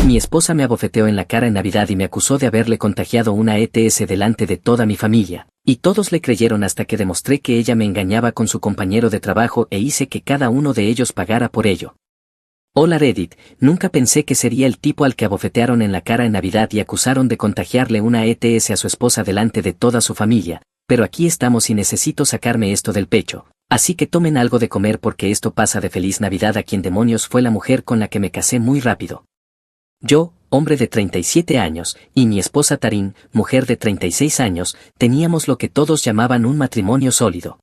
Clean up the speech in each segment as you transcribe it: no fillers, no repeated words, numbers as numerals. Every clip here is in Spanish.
Mi esposa me abofeteó en la cara en Navidad y me acusó de haberle contagiado una ETS delante de toda mi familia, y todos le creyeron hasta que demostré que ella me engañaba con su compañero de trabajo e hice que cada uno de ellos pagara por ello. Hola Reddit, nunca pensé que sería el tipo al que abofetearon en la cara en Navidad y acusaron de contagiarle una ETS a su esposa delante de toda su familia, pero aquí estamos y necesito sacarme esto del pecho. Así que tomen algo de comer porque esto pasa de feliz Navidad a quien demonios fue la mujer con la que me casé muy rápido. Yo, hombre de 37 años, y mi esposa Tarín, mujer de 36 años, teníamos lo que todos llamaban un matrimonio sólido.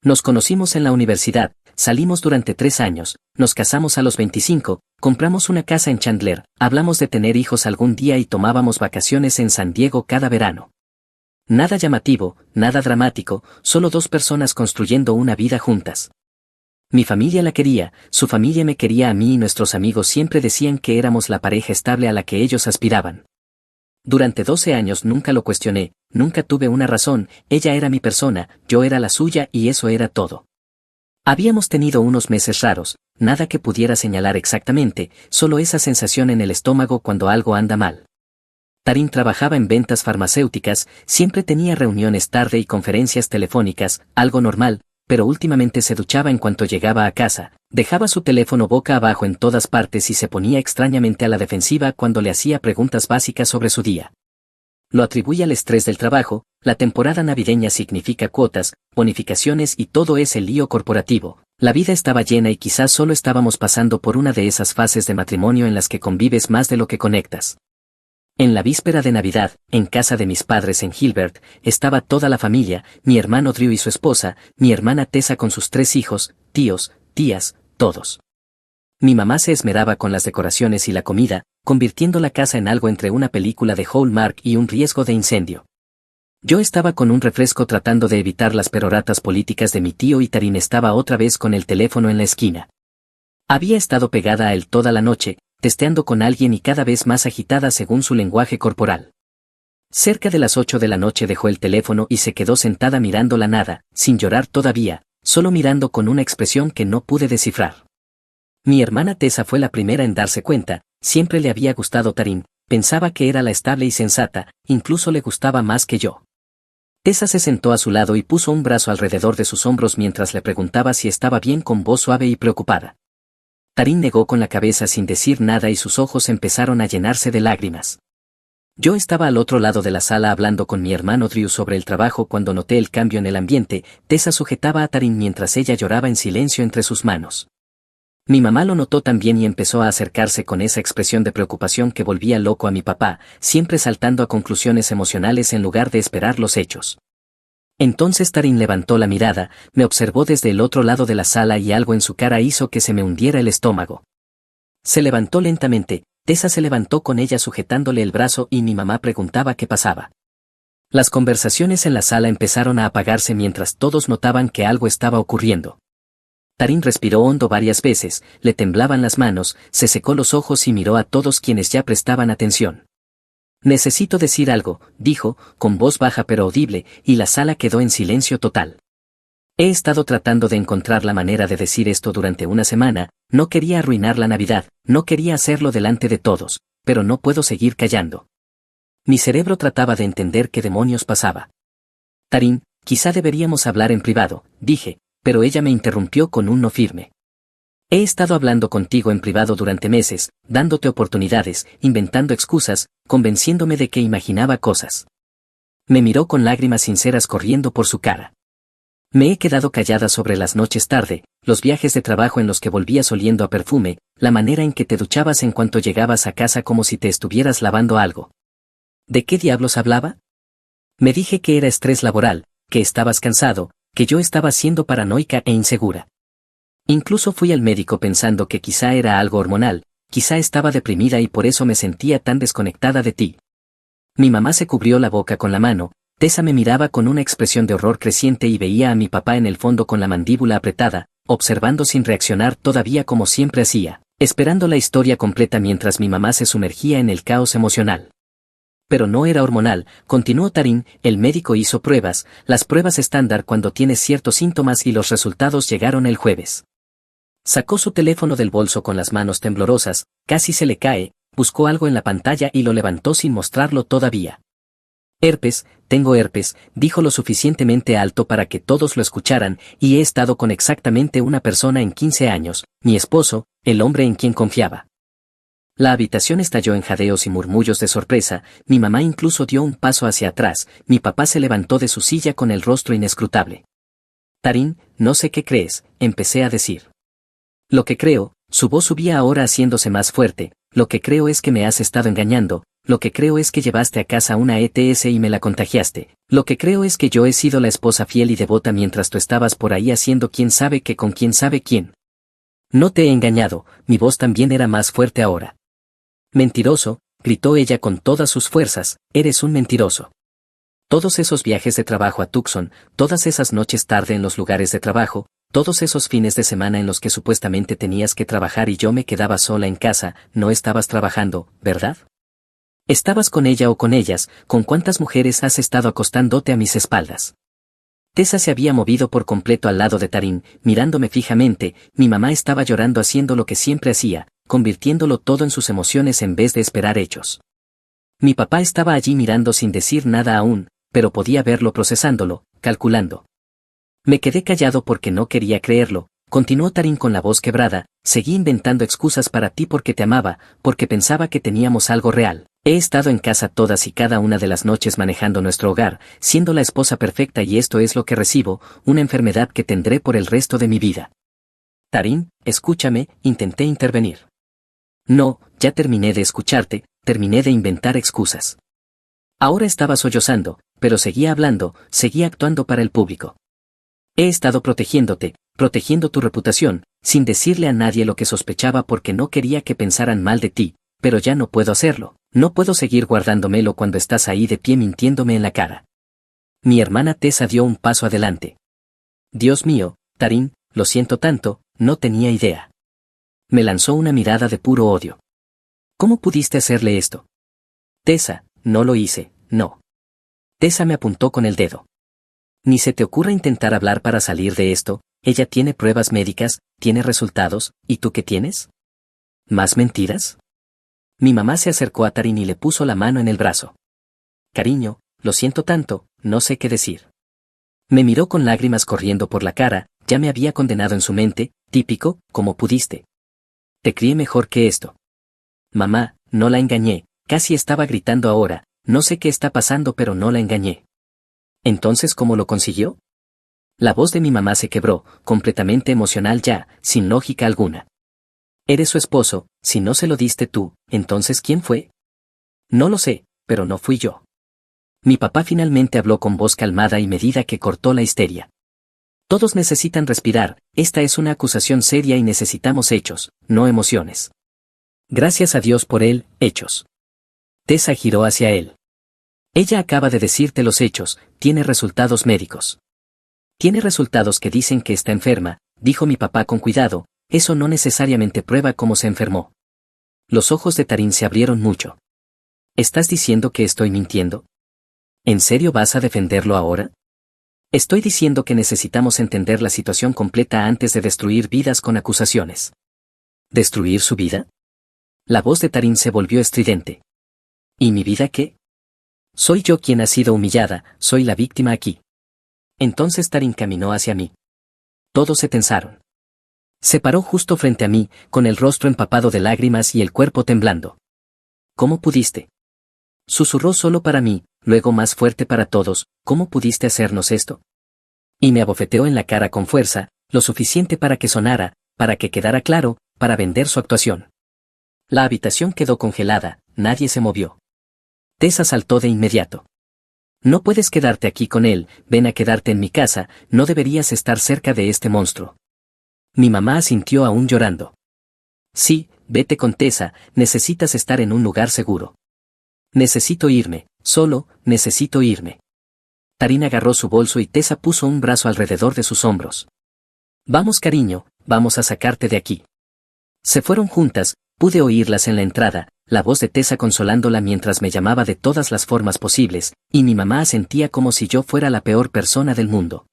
Nos conocimos en la universidad, salimos durante 3 años, nos casamos a los 25, compramos una casa en Chandler, hablamos de tener hijos algún día y tomábamos vacaciones en San Diego cada verano. Nada llamativo, nada dramático, solo 2 personas construyendo una vida juntas. Mi familia la quería, su familia me quería a mí y nuestros amigos siempre decían que éramos la pareja estable a la que ellos aspiraban. Durante 12 años nunca lo cuestioné, nunca tuve una razón, ella era mi persona, yo era la suya y eso era todo. Habíamos tenido unos meses raros, nada que pudiera señalar exactamente, solo esa sensación en el estómago cuando algo anda mal. Tarín trabajaba en ventas farmacéuticas, siempre tenía reuniones tarde y conferencias telefónicas, algo normal, pero últimamente se duchaba en cuanto llegaba a casa, dejaba su teléfono boca abajo en todas partes y se ponía extrañamente a la defensiva cuando le hacía preguntas básicas sobre su día. Lo atribuye al estrés del trabajo, la temporada navideña significa cuotas, bonificaciones y todo ese lío corporativo. La vida estaba llena y quizás solo estábamos pasando por una de esas fases de matrimonio en las que convives más de lo que conectas. En la víspera de Navidad, en casa de mis padres en Gilbert, estaba toda la familia, mi hermano Drew y su esposa, mi hermana Tessa con sus 3 hijos, tíos, tías, todos. Mi mamá se esmeraba con las decoraciones y la comida, convirtiendo la casa en algo entre una película de Hallmark y un riesgo de incendio. Yo estaba con un refresco tratando de evitar las peroratas políticas de mi tío y Tarín estaba otra vez con el teléfono en la esquina. Había estado pegada a él toda la noche, testeando con alguien y cada vez más agitada según su lenguaje corporal. Cerca de las 8 de la noche dejó el teléfono y se quedó sentada mirando la nada, sin llorar todavía, solo mirando con una expresión que no pude descifrar. Mi hermana Tessa fue la primera en darse cuenta, siempre le había gustado Tarín, pensaba que era la estable y sensata, incluso le gustaba más que yo. Tessa se sentó a su lado y puso un brazo alrededor de sus hombros mientras le preguntaba si estaba bien con voz suave y preocupada. Tarín negó con la cabeza sin decir nada y sus ojos empezaron a llenarse de lágrimas. Yo estaba al otro lado de la sala hablando con mi hermano Drew sobre el trabajo cuando noté el cambio en el ambiente. Tessa sujetaba a Tarín mientras ella lloraba en silencio entre sus manos. Mi mamá lo notó también y empezó a acercarse con esa expresión de preocupación que volvía loco a mi papá, siempre saltando a conclusiones emocionales en lugar de esperar los hechos. Entonces Tarín levantó la mirada, me observó desde el otro lado de la sala y algo en su cara hizo que se me hundiera el estómago. Se levantó lentamente, Tessa se levantó con ella sujetándole el brazo y mi mamá preguntaba qué pasaba. Las conversaciones en la sala empezaron a apagarse mientras todos notaban que algo estaba ocurriendo. Tarín respiró hondo varias veces, le temblaban las manos, se secó los ojos y miró a todos quienes ya prestaban atención. Necesito decir algo, dijo, con voz baja pero audible, y la sala quedó en silencio total. He estado tratando de encontrar la manera de decir esto durante una semana, no quería arruinar la Navidad, no quería hacerlo delante de todos, pero no puedo seguir callando. Mi cerebro trataba de entender qué demonios pasaba. Tarín, quizá deberíamos hablar en privado, dije, pero ella me interrumpió con un no firme. He estado hablando contigo en privado durante meses, dándote oportunidades, inventando excusas, convenciéndome de que imaginaba cosas. Me miró con lágrimas sinceras corriendo por su cara. Me he quedado callada sobre las noches tarde, los viajes de trabajo en los que volvías oliendo a perfume, la manera en que te duchabas en cuanto llegabas a casa como si te estuvieras lavando algo. ¿De qué diablos hablaba? Me dije que era estrés laboral, que estabas cansado, que yo estaba siendo paranoica e insegura. Incluso fui al médico pensando que quizá era algo hormonal, quizá estaba deprimida y por eso me sentía tan desconectada de ti. Mi mamá se cubrió la boca con la mano, Tessa me miraba con una expresión de horror creciente y veía a mi papá en el fondo con la mandíbula apretada, observando sin reaccionar todavía como siempre hacía, esperando la historia completa mientras mi mamá se sumergía en el caos emocional. Pero no era hormonal, continuó Tarín, el médico hizo pruebas, las pruebas estándar cuando tienes ciertos síntomas y los resultados llegaron el jueves. Sacó su teléfono del bolso con las manos temblorosas, casi se le cae, buscó algo en la pantalla y lo levantó sin mostrarlo todavía. Herpes, tengo herpes, dijo lo suficientemente alto para que todos lo escucharan, y he estado con exactamente una persona en 15 años, mi esposo, el hombre en quien confiaba. La habitación estalló en jadeos y murmullos de sorpresa, mi mamá incluso dio un paso hacia atrás, mi papá se levantó de su silla con el rostro inescrutable. Tarín, no sé qué crees, empecé a decir. Lo que creo, su voz subía ahora haciéndose más fuerte, lo que creo es que me has estado engañando, lo que creo es que llevaste a casa una ETS y me la contagiaste, lo que creo es que yo he sido la esposa fiel y devota mientras tú estabas por ahí haciendo quién sabe qué con quién sabe quién. No te he engañado, mi voz también era más fuerte ahora. Mentiroso, gritó ella con todas sus fuerzas, eres un mentiroso. Todos esos viajes de trabajo a Tucson, todas esas noches tarde en los lugares de trabajo, todos esos fines de semana en los que supuestamente tenías que trabajar y yo me quedaba sola en casa, no estabas trabajando, ¿verdad? Estabas con ella o con ellas, ¿con cuántas mujeres has estado acostándote a mis espaldas? Tessa se había movido por completo al lado de Tarín, mirándome fijamente, mi mamá estaba llorando haciendo lo que siempre hacía, convirtiéndolo todo en sus emociones en vez de esperar hechos. Mi papá estaba allí mirando sin decir nada aún, pero podía verlo procesándolo, calculando. Me quedé callado porque no quería creerlo, continuó Tarín con la voz quebrada, seguí inventando excusas para ti porque te amaba, porque pensaba que teníamos algo real. He estado en casa todas y cada una de las noches manejando nuestro hogar, siendo la esposa perfecta y esto es lo que recibo, una enfermedad que tendré por el resto de mi vida. Tarín, escúchame, intenté intervenir. No, ya terminé de escucharte, terminé de inventar excusas. Ahora estaba sollozando, pero seguía hablando, seguía actuando para el público. He estado protegiéndote, protegiendo tu reputación, sin decirle a nadie lo que sospechaba porque no quería que pensaran mal de ti, pero ya no puedo hacerlo, no puedo seguir guardándomelo cuando estás ahí de pie mintiéndome en la cara. Mi hermana Tessa dio un paso adelante. Dios mío, Tarín, lo siento tanto, no tenía idea. Me lanzó una mirada de puro odio. ¿Cómo pudiste hacerle esto? Tessa, no lo hice, no. Tessa me apuntó con el dedo. Ni se te ocurra intentar hablar para salir de esto, ella tiene pruebas médicas, tiene resultados, ¿y tú qué tienes? ¿Más mentiras? Mi mamá se acercó a Tarín y le puso la mano en el brazo. Cariño, lo siento tanto, no sé qué decir. Me miró con lágrimas corriendo por la cara, ya me había condenado en su mente, típico, como pudiste. Te crié mejor que esto. Mamá, no la engañé, casi estaba gritando ahora, no sé qué está pasando pero no la engañé. ¿Entonces cómo lo consiguió? La voz de mi mamá se quebró, completamente emocional ya, sin lógica alguna. Eres su esposo, si no se lo diste tú, entonces ¿quién fue? No lo sé, pero no fui yo. Mi papá finalmente habló con voz calmada y medida que cortó la histeria. Todos necesitan respirar, esta es una acusación seria y necesitamos hechos, no emociones. Gracias a Dios por él, hechos. Tessa giró hacia él. Ella acaba de decirte los hechos, tiene resultados médicos. Tiene resultados que dicen que está enferma, dijo mi papá con cuidado, eso no necesariamente prueba cómo se enfermó. Los ojos de Tarín se abrieron mucho. ¿Estás diciendo que estoy mintiendo? ¿En serio vas a defenderlo ahora? Estoy diciendo que necesitamos entender la situación completa antes de destruir vidas con acusaciones. ¿Destruir su vida? La voz de Tarín se volvió estridente. ¿Y mi vida qué? Soy yo quien ha sido humillada, soy la víctima aquí. Entonces Tarín caminó hacia mí. Todos se tensaron. Se paró justo frente a mí, con el rostro empapado de lágrimas y el cuerpo temblando. ¿Cómo pudiste? Susurró solo para mí, luego más fuerte para todos, ¿cómo pudiste hacernos esto? Y me abofeteó en la cara con fuerza, lo suficiente para que sonara, para que quedara claro, para vender su actuación. La habitación quedó congelada, nadie se movió. Tessa saltó de inmediato. No puedes quedarte aquí con él, ven a quedarte en mi casa, no deberías estar cerca de este monstruo. Mi mamá asintió aún llorando. Sí, vete con Tessa, necesitas estar en un lugar seguro. Necesito irme, solo, necesito irme. Tarín agarró su bolso y Tessa puso un brazo alrededor de sus hombros. Vamos cariño, vamos a sacarte de aquí. Se fueron juntas, pude oírlas en la entrada, la voz de Tessa consolándola mientras me llamaba de todas las formas posibles, y mi mamá asentía como si yo fuera la peor persona del mundo.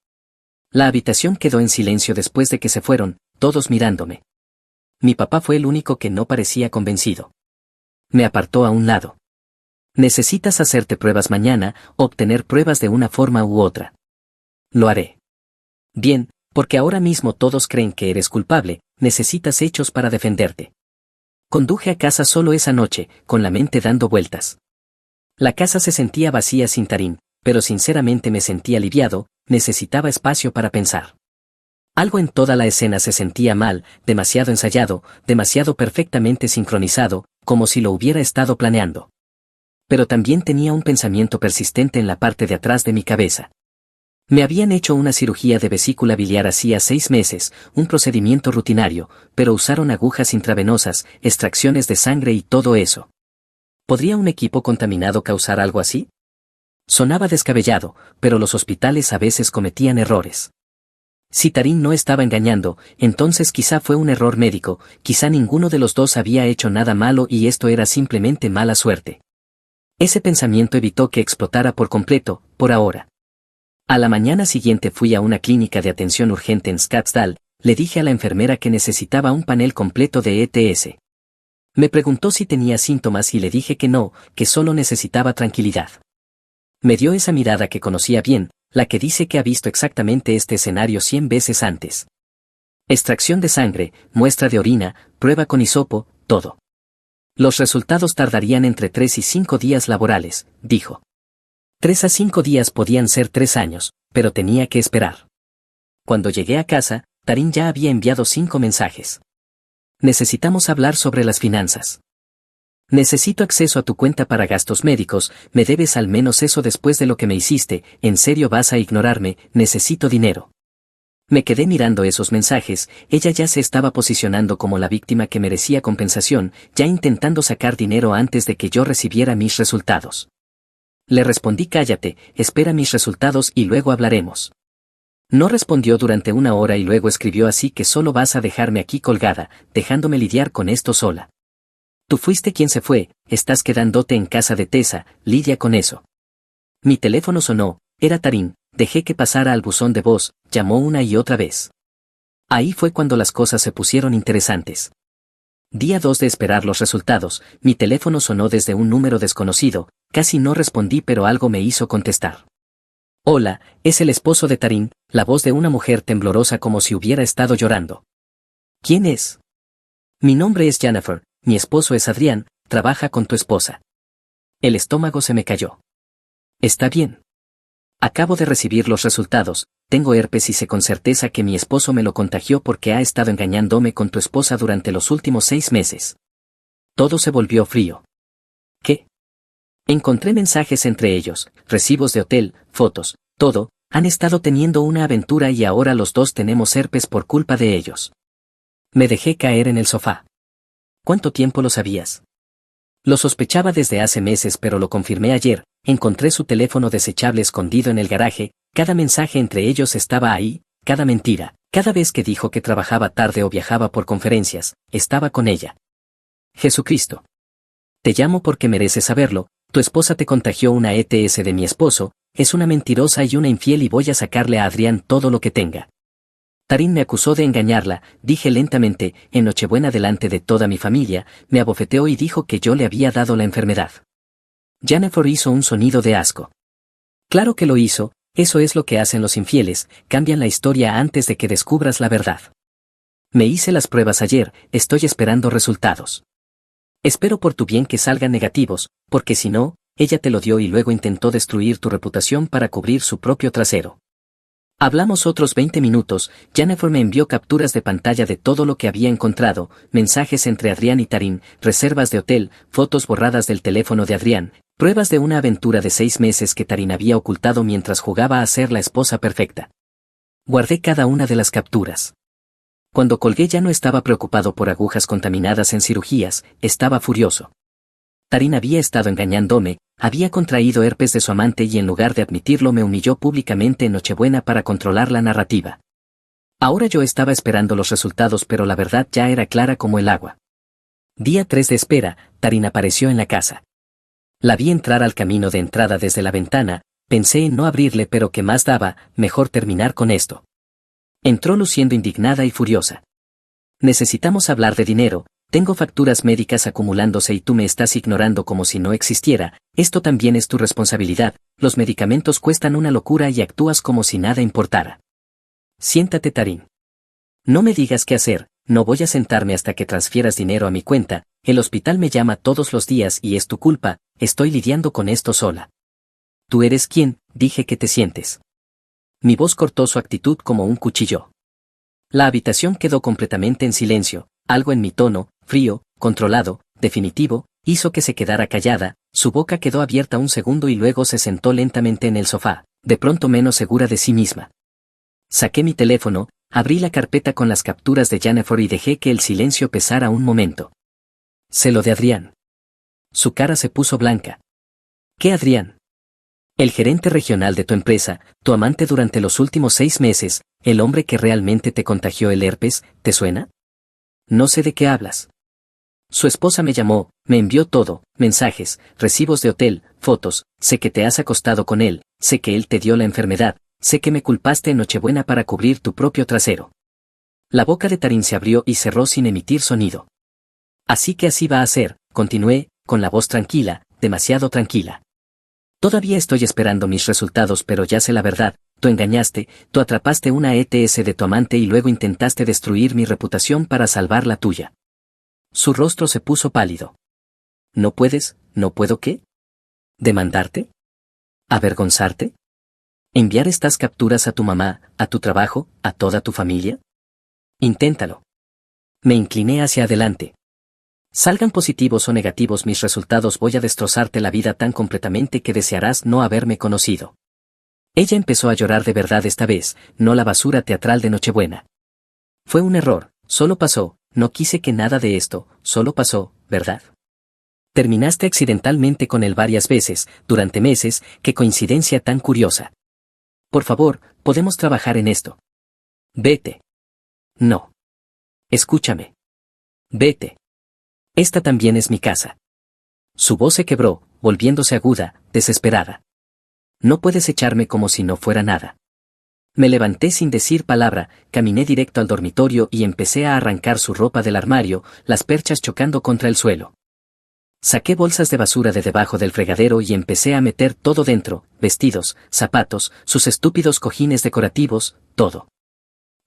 La habitación quedó en silencio después de que se fueron, todos mirándome. Mi papá fue el único que no parecía convencido. Me apartó a un lado. Necesitas hacerte pruebas mañana, obtener pruebas de una forma u otra. Lo haré. Bien, porque ahora mismo todos creen que eres culpable, necesitas hechos para defenderte. Conduje a casa solo esa noche, con la mente dando vueltas. La casa se sentía vacía sin Tarín, pero sinceramente me sentí aliviado, necesitaba espacio para pensar. Algo en toda la escena se sentía mal, demasiado ensayado, demasiado perfectamente sincronizado, como si lo hubiera estado planeando. Pero también tenía un pensamiento persistente en la parte de atrás de mi cabeza. Me habían hecho una cirugía de vesícula biliar hacía 6 meses, un procedimiento rutinario, pero usaron agujas intravenosas, extracciones de sangre y todo eso. ¿Podría un equipo contaminado causar algo así? Sonaba descabellado, pero los hospitales a veces cometían errores. Si Tarín no estaba engañando, entonces quizá fue un error médico, quizá ninguno de los dos había hecho nada malo y esto era simplemente mala suerte. Ese pensamiento evitó que explotara por completo, por ahora. A la mañana siguiente fui a una clínica de atención urgente en Scottsdale, le dije a la enfermera que necesitaba un panel completo de ETS. Me preguntó si tenía síntomas y le dije que no, que solo necesitaba tranquilidad. Me dio esa mirada que conocía bien, la que dice que ha visto exactamente este escenario 100 veces antes. Extracción de sangre, muestra de orina, prueba con hisopo, todo. Los resultados tardarían entre 3 y 5 días laborales, dijo. 3 a 5 días podían ser 3 años, pero tenía que esperar. Cuando llegué a casa, Tarín ya había enviado 5 mensajes. Necesitamos hablar sobre las finanzas. Necesito acceso a tu cuenta para gastos médicos, me debes al menos eso después de lo que me hiciste, ¿en serio vas a ignorarme? Necesito dinero. Me quedé mirando esos mensajes, ella ya se estaba posicionando como la víctima que merecía compensación, ya intentando sacar dinero antes de que yo recibiera mis resultados. Le respondí cállate, espera mis resultados y luego hablaremos. No respondió durante 1 hora y luego escribió así que solo vas a dejarme aquí colgada, dejándome lidiar con esto sola. Tú fuiste quien se fue, estás quedándote en casa de Tessa, lidia con eso. Mi teléfono sonó, era Tarín, dejé que pasara al buzón de voz, llamó una y otra vez. Ahí fue cuando las cosas se pusieron interesantes. Día 2 de esperar los resultados, mi teléfono sonó desde un número desconocido, casi no respondí pero algo me hizo contestar. Hola, es el esposo de Tarín, la voz de una mujer temblorosa como si hubiera estado llorando. ¿Quién es? Mi nombre es Jennifer, mi esposo es Adrián, trabaja con tu esposa. El estómago se me cayó. Está bien. Acabo de recibir los resultados, tengo herpes y sé con certeza que mi esposo me lo contagió porque ha estado engañándome con tu esposa durante los últimos 6 meses. Todo se volvió frío. ¿Qué? Encontré mensajes entre ellos, recibos de hotel, fotos, todo, han estado teniendo una aventura y ahora los dos tenemos herpes por culpa de ellos. Me dejé caer en el sofá. ¿Cuánto tiempo lo sabías? Lo sospechaba desde hace meses pero lo confirmé ayer, encontré su teléfono desechable escondido en el garaje, cada mensaje entre ellos estaba ahí, cada mentira, cada vez que dijo que trabajaba tarde o viajaba por conferencias, estaba con ella. Jesucristo. Te llamo porque mereces saberlo, tu esposa te contagió una ETS de mi esposo, es una mentirosa y una infiel y voy a sacarle a Adrián todo lo que tenga. Tarín me acusó de engañarla, dije lentamente, en Nochebuena delante de toda mi familia, me abofeteó y dijo que yo le había dado la enfermedad. Jennifer hizo un sonido de asco. Claro que lo hizo, eso es lo que hacen los infieles, cambian la historia antes de que descubras la verdad. Me hice las pruebas ayer, estoy esperando resultados. Espero por tu bien que salgan negativos, porque si no, ella te lo dio y luego intentó destruir tu reputación para cubrir su propio trasero. Hablamos otros 20 minutos, Jennifer me envió capturas de pantalla de todo lo que había encontrado, mensajes entre Adrián y Tarín, reservas de hotel, fotos borradas del teléfono de Adrián, pruebas de una aventura de 6 meses que Tarín había ocultado mientras jugaba a ser la esposa perfecta. Guardé cada una de las capturas. Cuando colgué ya no estaba preocupado por agujas contaminadas en cirugías, estaba furioso. Tarín había estado engañándome, había contraído herpes de su amante y en lugar de admitirlo me humilló públicamente en Nochebuena para controlar la narrativa. Ahora yo estaba esperando los resultados pero la verdad ya era clara como el agua. Día 3 de espera, Tarín apareció en la casa. La vi entrar al camino de entrada desde la ventana, pensé en no abrirle pero ¿qué más daba? Mejor terminar con esto. Entró luciendo indignada y furiosa. Necesitamos hablar de dinero, Tengo facturas médicas acumulándose y tú me estás ignorando como si no existiera. Esto también es tu responsabilidad. Los medicamentos cuestan una locura y actúas como si nada importara. Siéntate, Tarín. No me digas qué hacer, no voy a sentarme hasta que transfieras dinero a mi cuenta. El hospital me llama todos los días y es tu culpa, estoy lidiando con esto sola. ¿Tú eres quién? Dije que te sientes. Mi voz cortó su actitud como un cuchillo. La habitación quedó completamente en silencio, algo en mi tono, frío, controlado, definitivo, hizo que se quedara callada, su boca quedó abierta un segundo y luego se sentó lentamente en el sofá, de pronto menos segura de sí misma. Saqué mi teléfono, abrí la carpeta con las capturas de Jennifer y dejé que el silencio pesara un momento. Sé lo de Adrián. Su cara se puso blanca. ¿Qué Adrián? El gerente regional de tu empresa, tu amante durante los últimos 6 meses, el hombre que realmente te contagió el herpes, ¿te suena? No sé de qué hablas. Su esposa me llamó, me envió todo, mensajes, recibos de hotel, fotos, sé que te has acostado con él, sé que él te dio la enfermedad, sé que me culpaste en Nochebuena para cubrir tu propio trasero. La boca de Tarín se abrió y cerró sin emitir sonido. Así que así va a ser, continué, con la voz tranquila, demasiado tranquila. Todavía estoy esperando mis resultados, pero ya sé la verdad, tú engañaste, tú atrapaste una ETS de tu amante y luego intentaste destruir mi reputación para salvar la tuya. Su rostro se puso pálido. ¿No puedes? ¿No puedo qué? ¿Demandarte? ¿Avergonzarte? ¿Enviar estas capturas a tu mamá, a tu trabajo, a toda tu familia? Inténtalo. Me incliné hacia adelante. Salgan positivos o negativos mis resultados, voy a destrozarte la vida tan completamente que desearás no haberme conocido. Ella empezó a llorar de verdad esta vez, no la basura teatral de Nochebuena. Fue un error, solo pasó, no quise que nada de esto, solo pasó, ¿verdad? Terminaste accidentalmente con él varias veces, durante meses, qué coincidencia tan curiosa. Por favor, podemos trabajar en esto. Vete. No. Escúchame. Vete. Esta también es mi casa. Su voz se quebró, volviéndose aguda, desesperada. No puedes echarme como si no fuera nada. Me levanté sin decir palabra, caminé directo al dormitorio y empecé a arrancar su ropa del armario, las perchas chocando contra el suelo. Saqué bolsas de basura de debajo del fregadero y empecé a meter todo dentro, vestidos, zapatos, sus estúpidos cojines decorativos, todo.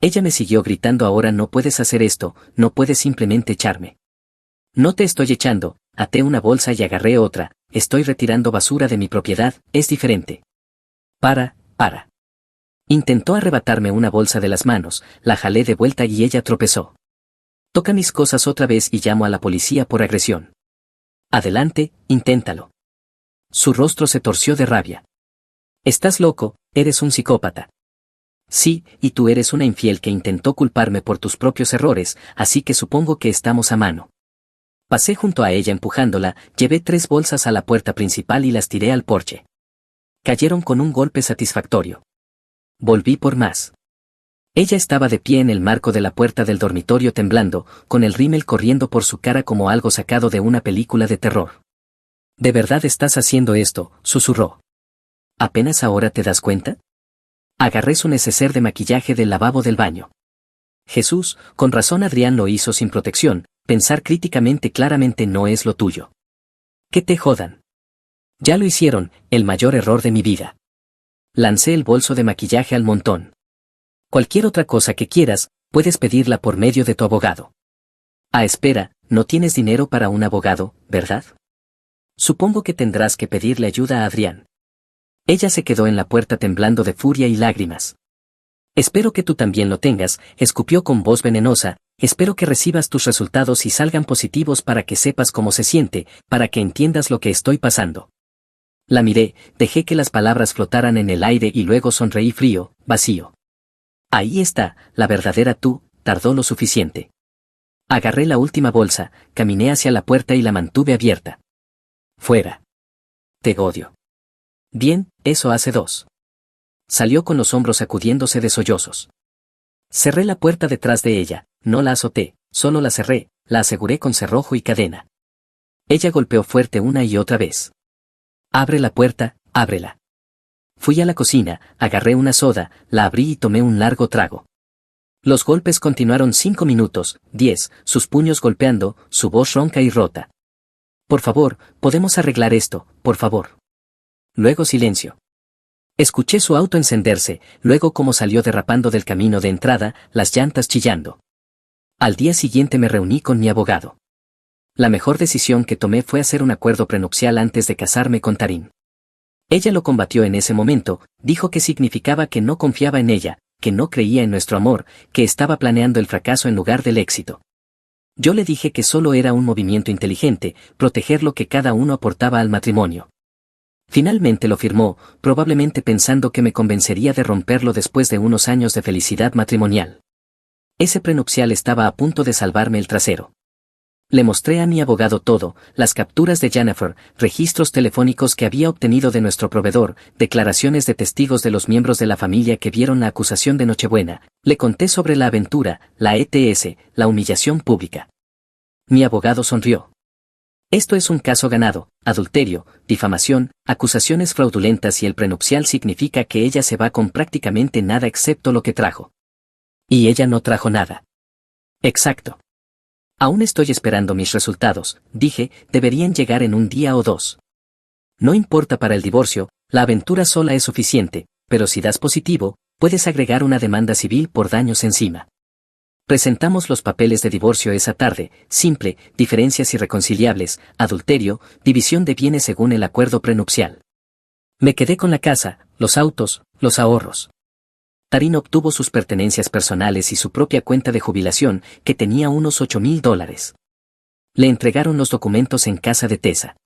Ella me siguió gritando, ahora no puedes hacer esto, no puedes simplemente echarme. No te estoy echando, até una bolsa y agarré otra, estoy retirando basura de mi propiedad, es diferente. Para. Intentó arrebatarme una bolsa de las manos, la jalé de vuelta y ella tropezó. Toca mis cosas otra vez y llamo a la policía por agresión. Adelante, inténtalo. Su rostro se torció de rabia. Estás loco, eres un psicópata. Sí, y tú eres una infiel que intentó culparme por tus propios errores, así que supongo que estamos a mano. Pasé junto a ella empujándola, llevé 3 bolsas a la puerta principal y las tiré al porche. Cayeron con un golpe satisfactorio. Volví por más. Ella estaba de pie en el marco de la puerta del dormitorio temblando, con el rímel corriendo por su cara como algo sacado de una película de terror. ¿De verdad estás haciendo esto?, susurró. ¿Apenas ahora te das cuenta? Agarré su neceser de maquillaje del lavabo del baño. Jesús, con razón Adrián lo hizo sin protección, pensar críticamente claramente no es lo tuyo. Que te jodan. Ya lo hicieron, el mayor error de mi vida. Lancé el bolso de maquillaje al montón. Cualquier otra cosa que quieras, puedes pedirla por medio de tu abogado. Ah, espera, no tienes dinero para un abogado, ¿verdad? Supongo que tendrás que pedirle ayuda a Adrián. Ella se quedó en la puerta temblando de furia y lágrimas. Espero que tú también lo tengas, escupió con voz venenosa, espero que recibas tus resultados y salgan positivos para que sepas cómo se siente, para que entiendas lo que estoy pasando. La miré, dejé que las palabras flotaran en el aire y luego sonreí frío, vacío. Ahí está, la verdadera tú, tardó lo suficiente. Agarré la última bolsa, caminé hacia la puerta y la mantuve abierta. Fuera. Te odio. Bien, eso hace 2. Salió con los hombros sacudiéndose de sollozos. Cerré la puerta detrás de ella, no la azoté, solo la cerré, la aseguré con cerrojo y cadena. Ella golpeó fuerte una y otra vez. Abre la puerta, ábrela. Fui a la cocina, agarré una soda, la abrí y tomé un largo trago. Los golpes continuaron 5 minutos, 10, sus puños golpeando, su voz ronca y rota. Por favor, podemos arreglar esto, por favor. Luego silencio. Escuché su auto encenderse, luego cómo salió derrapando del camino de entrada, las llantas chillando. Al día siguiente me reuní con mi abogado. La mejor decisión que tomé fue hacer un acuerdo prenupcial antes de casarme con Taryn. Ella lo combatió en ese momento, dijo que significaba que no confiaba en ella, que no creía en nuestro amor, que estaba planeando el fracaso en lugar del éxito. Yo le dije que solo era un movimiento inteligente, proteger lo que cada uno aportaba al matrimonio. Finalmente lo firmó, probablemente pensando que me convencería de romperlo después de unos años de felicidad matrimonial. Ese prenupcial estaba a punto de salvarme el trasero. Le mostré a mi abogado todo, las capturas de Jennifer, registros telefónicos que había obtenido de nuestro proveedor, declaraciones de testigos de los miembros de la familia que vieron la acusación de Nochebuena. Le conté sobre la aventura, la ETS, la humillación pública. Mi abogado sonrió. Esto es un caso ganado, adulterio, difamación, acusaciones fraudulentas y el prenupcial significa que ella se va con prácticamente nada excepto lo que trajo. Y ella no trajo nada. Exacto. Aún estoy esperando mis resultados, dije, deberían llegar en un día o dos. No importa para el divorcio, la aventura sola es suficiente, pero si das positivo, puedes agregar una demanda civil por daños encima. Presentamos los papeles de divorcio esa tarde, simple, diferencias irreconciliables, adulterio, división de bienes según el acuerdo prenupcial. Me quedé con la casa, los autos, los ahorros. Taryn obtuvo sus pertenencias personales y su propia cuenta de jubilación, que tenía unos $8,000. Le entregaron los documentos en casa de Tessa.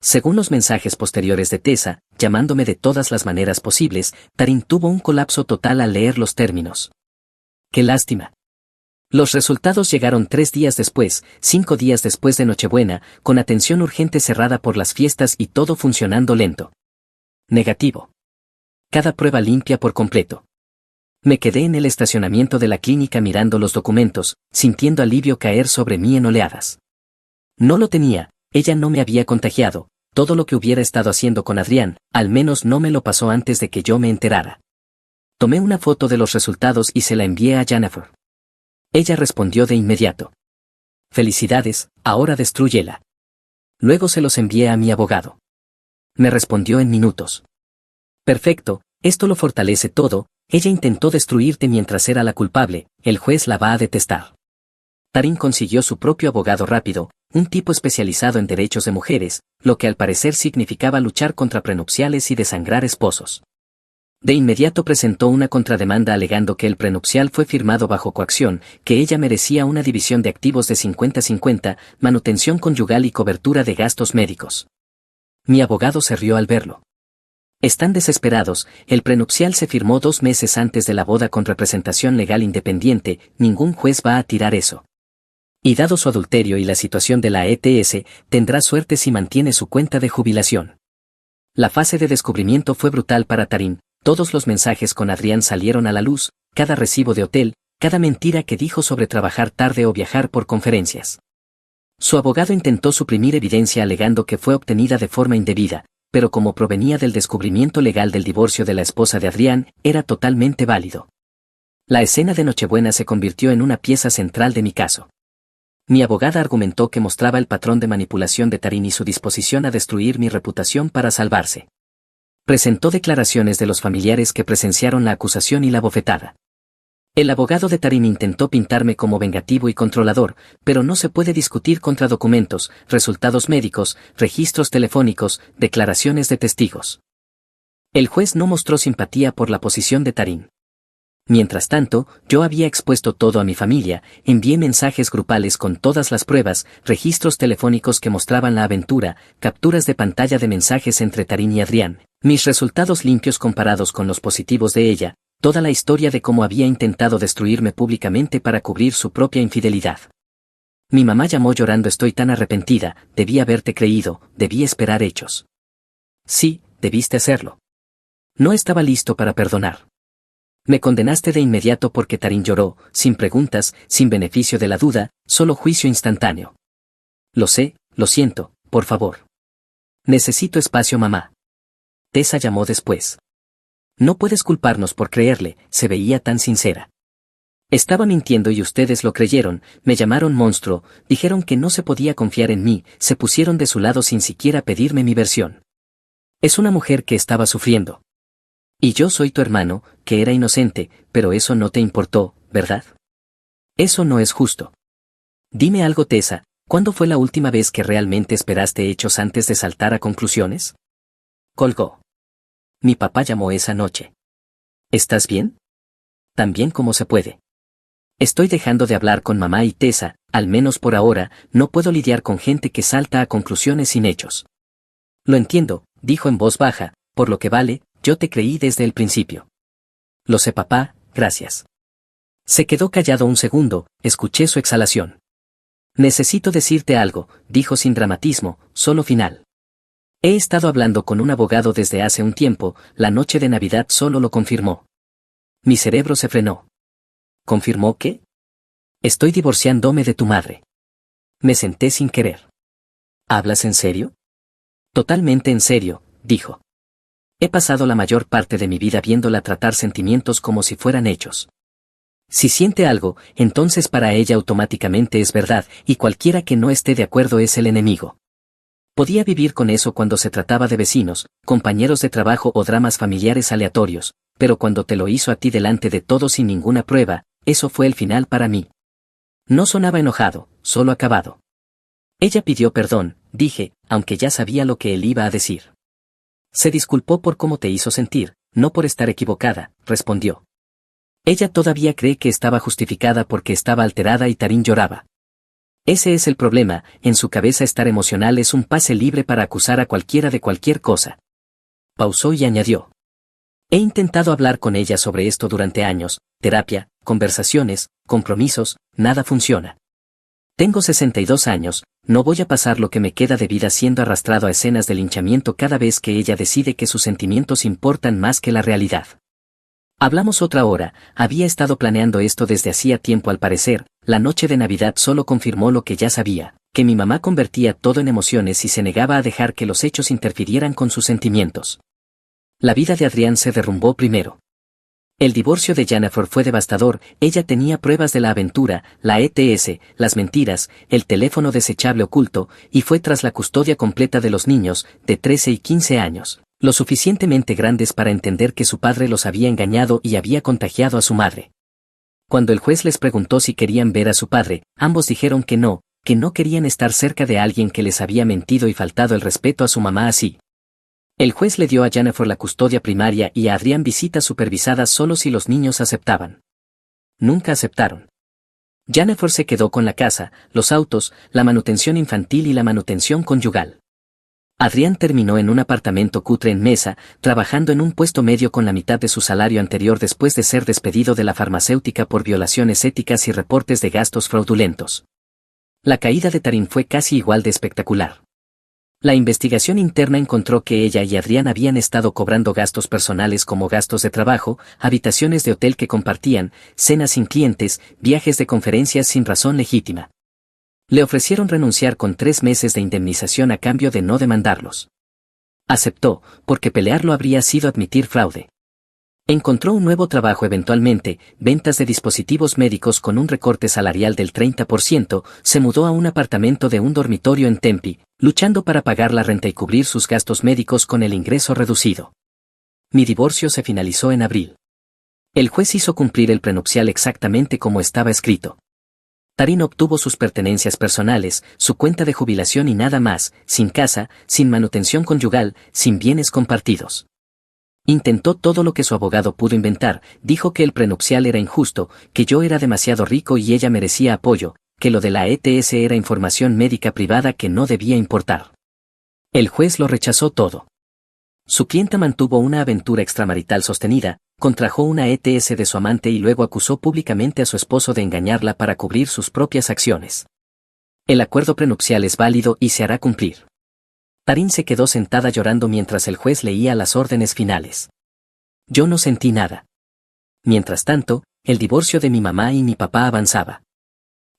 Según los mensajes posteriores de Tessa, llamándome de todas las maneras posibles, Taryn tuvo un colapso total al leer los términos. ¡Qué lástima! Los resultados llegaron 3 días después, 5 días después de Nochebuena, con atención urgente cerrada por las fiestas y todo funcionando lento. Negativo. Cada prueba limpia por completo. Me quedé en el estacionamiento de la clínica mirando los documentos, sintiendo alivio caer sobre mí en oleadas. No lo tenía, ella no me había contagiado, todo lo que hubiera estado haciendo con Adrián, al menos no me lo pasó antes de que yo me enterara. Tomé una foto de los resultados y se la envié a Jennifer. Ella respondió de inmediato. Felicidades, ahora destrúyela. Luego se los envié a mi abogado. Me respondió en minutos. Perfecto, esto lo fortalece todo. Ella intentó destruirte mientras era la culpable, el juez la va a detestar. Taryn consiguió su propio abogado rápido, un tipo especializado en derechos de mujeres, lo que al parecer significaba luchar contra prenupciales y desangrar esposos. De inmediato presentó una contrademanda alegando que el prenupcial fue firmado bajo coacción, que ella merecía una división de activos de 50-50, manutención conyugal y cobertura de gastos médicos. Mi abogado se rió al verlo. Están desesperados, el prenupcial se firmó 2 meses antes de la boda con representación legal independiente, ningún juez va a tirar eso. Y dado su adulterio y la situación de la ETS, tendrá suerte si mantiene su cuenta de jubilación. La fase de descubrimiento fue brutal para Taryn, todos los mensajes con Adrián salieron a la luz, cada recibo de hotel, cada mentira que dijo sobre trabajar tarde o viajar por conferencias. Su abogado intentó suprimir evidencia alegando que fue obtenida de forma indebida, pero como provenía del descubrimiento legal del divorcio de la esposa de Adrián, era totalmente válido. La escena de Nochebuena se convirtió en una pieza central de mi caso. Mi abogada argumentó que mostraba el patrón de manipulación de Taryn y su disposición a destruir mi reputación para salvarse. Presentó declaraciones de los familiares que presenciaron la acusación y la bofetada. El abogado de Taryn intentó pintarme como vengativo y controlador, pero no se puede discutir contra documentos, resultados médicos, registros telefónicos, declaraciones de testigos. El juez no mostró simpatía por la posición de Taryn. Mientras tanto, yo había expuesto todo a mi familia, envié mensajes grupales con todas las pruebas, registros telefónicos que mostraban la aventura, capturas de pantalla de mensajes entre Taryn y Adrián, mis resultados limpios comparados con los positivos de ella, toda la historia de cómo había intentado destruirme públicamente para cubrir su propia infidelidad. Mi mamá llamó llorando: estoy tan arrepentida, debí haberte creído, debí esperar hechos. Sí, debiste hacerlo. No estaba listo para perdonar. Me condenaste de inmediato porque Taryn lloró, sin preguntas, sin beneficio de la duda, solo juicio instantáneo. Lo sé, lo siento, por favor. Necesito espacio, mamá. Tessa llamó después. No puedes culparnos por creerle, se veía tan sincera. Estaba mintiendo y ustedes lo creyeron, me llamaron monstruo, dijeron que no se podía confiar en mí, se pusieron de su lado sin siquiera pedirme mi versión. Es una mujer que estaba sufriendo. Y yo soy tu hermano, que era inocente, pero eso no te importó, ¿verdad? Eso no es justo. Dime algo, Tessa, ¿cuándo fue la última vez que realmente esperaste hechos antes de saltar a conclusiones? Colgó. Mi papá llamó esa noche. ¿Estás bien? Tan bien como se puede. Estoy dejando de hablar con mamá y Tessa, al menos por ahora, no puedo lidiar con gente que salta a conclusiones sin hechos. Lo entiendo, dijo en voz baja, por lo que vale, yo te creí desde el principio. Lo sé, papá, gracias. Se quedó callado un segundo, escuché su exhalación. Necesito decirte algo, dijo sin dramatismo, solo final. He estado hablando con un abogado desde hace un tiempo, la noche de Navidad solo lo confirmó. Mi cerebro se frenó. ¿Confirmó qué? Estoy divorciándome de tu madre. Me senté sin querer. ¿Hablas en serio? Totalmente en serio, dijo. He pasado la mayor parte de mi vida viéndola tratar sentimientos como si fueran hechos. Si siente algo, entonces para ella automáticamente es verdad, y cualquiera que no esté de acuerdo es el enemigo. Podía vivir con eso cuando se trataba de vecinos, compañeros de trabajo o dramas familiares aleatorios, pero cuando te lo hizo a ti delante de todos sin ninguna prueba, eso fue el final para mí. No sonaba enojado, solo acabado. Ella pidió perdón, dije, aunque ya sabía lo que él iba a decir. Se disculpó por cómo te hizo sentir, no por estar equivocada, respondió. Ella todavía cree que estaba justificada porque estaba alterada y Tarín lloraba. Ese es el problema, en su cabeza estar emocional es un pase libre para acusar a cualquiera de cualquier cosa. Pausó y añadió. He intentado hablar con ella sobre esto durante años, terapia, conversaciones, compromisos, nada funciona. Tengo 62 años, no voy a pasar lo que me queda de vida siendo arrastrado a escenas de linchamiento cada vez que ella decide que sus sentimientos importan más que la realidad. Hablamos otra hora, había estado planeando esto desde hacía tiempo al parecer, la noche de Navidad solo confirmó lo que ya sabía, que mi mamá convertía todo en emociones y se negaba a dejar que los hechos interfirieran con sus sentimientos. La vida de Adrián se derrumbó primero. El divorcio de Jennifer fue devastador, ella tenía pruebas de la aventura, la ETS, las mentiras, el teléfono desechable oculto, y fue tras la custodia completa de los niños, de 13 y 15 años, lo suficientemente grandes para entender que su padre los había engañado y había contagiado a su madre. Cuando el juez les preguntó si querían ver a su padre, ambos dijeron que no querían estar cerca de alguien que les había mentido y faltado el respeto a su mamá así. El juez le dio a Jennifer la custodia primaria y a Adrián visitas supervisadas solo si los niños aceptaban. Nunca aceptaron. Jennifer se quedó con la casa, los autos, la manutención infantil y la manutención conyugal. Adrián terminó en un apartamento cutre en Mesa, trabajando en un puesto medio con la mitad de su salario anterior después de ser despedido de la farmacéutica por violaciones éticas y reportes de gastos fraudulentos. La caída de Tarín fue casi igual de espectacular. La investigación interna encontró que ella y Adrián habían estado cobrando gastos personales como gastos de trabajo, habitaciones de hotel que compartían, cenas sin clientes, viajes de conferencias sin razón legítima. Le ofrecieron renunciar con 3 meses de indemnización a cambio de no demandarlos. Aceptó, porque pelearlo habría sido admitir fraude. Encontró un nuevo trabajo eventualmente, ventas de dispositivos médicos con un recorte salarial del 30%, se mudó a un apartamento de un dormitorio en Tempe, luchando para pagar la renta y cubrir sus gastos médicos con el ingreso reducido. Mi divorcio se finalizó en abril. El juez hizo cumplir el prenupcial exactamente como estaba escrito. Tarín obtuvo sus pertenencias personales, su cuenta de jubilación y nada más, sin casa, sin manutención conyugal, sin bienes compartidos. Intentó todo lo que su abogado pudo inventar, dijo que el prenupcial era injusto, que yo era demasiado rico y ella merecía apoyo, que lo de la ETS era información médica privada que no debía importar. El juez lo rechazó todo. Su clienta mantuvo una aventura extramarital sostenida, contrajo una ETS de su amante y luego acusó públicamente a su esposo de engañarla para cubrir sus propias acciones. El acuerdo prenupcial es válido y se hará cumplir. Tarín se quedó sentada llorando mientras el juez leía las órdenes finales. Yo no sentí nada. Mientras tanto, el divorcio de mi mamá y mi papá avanzaba.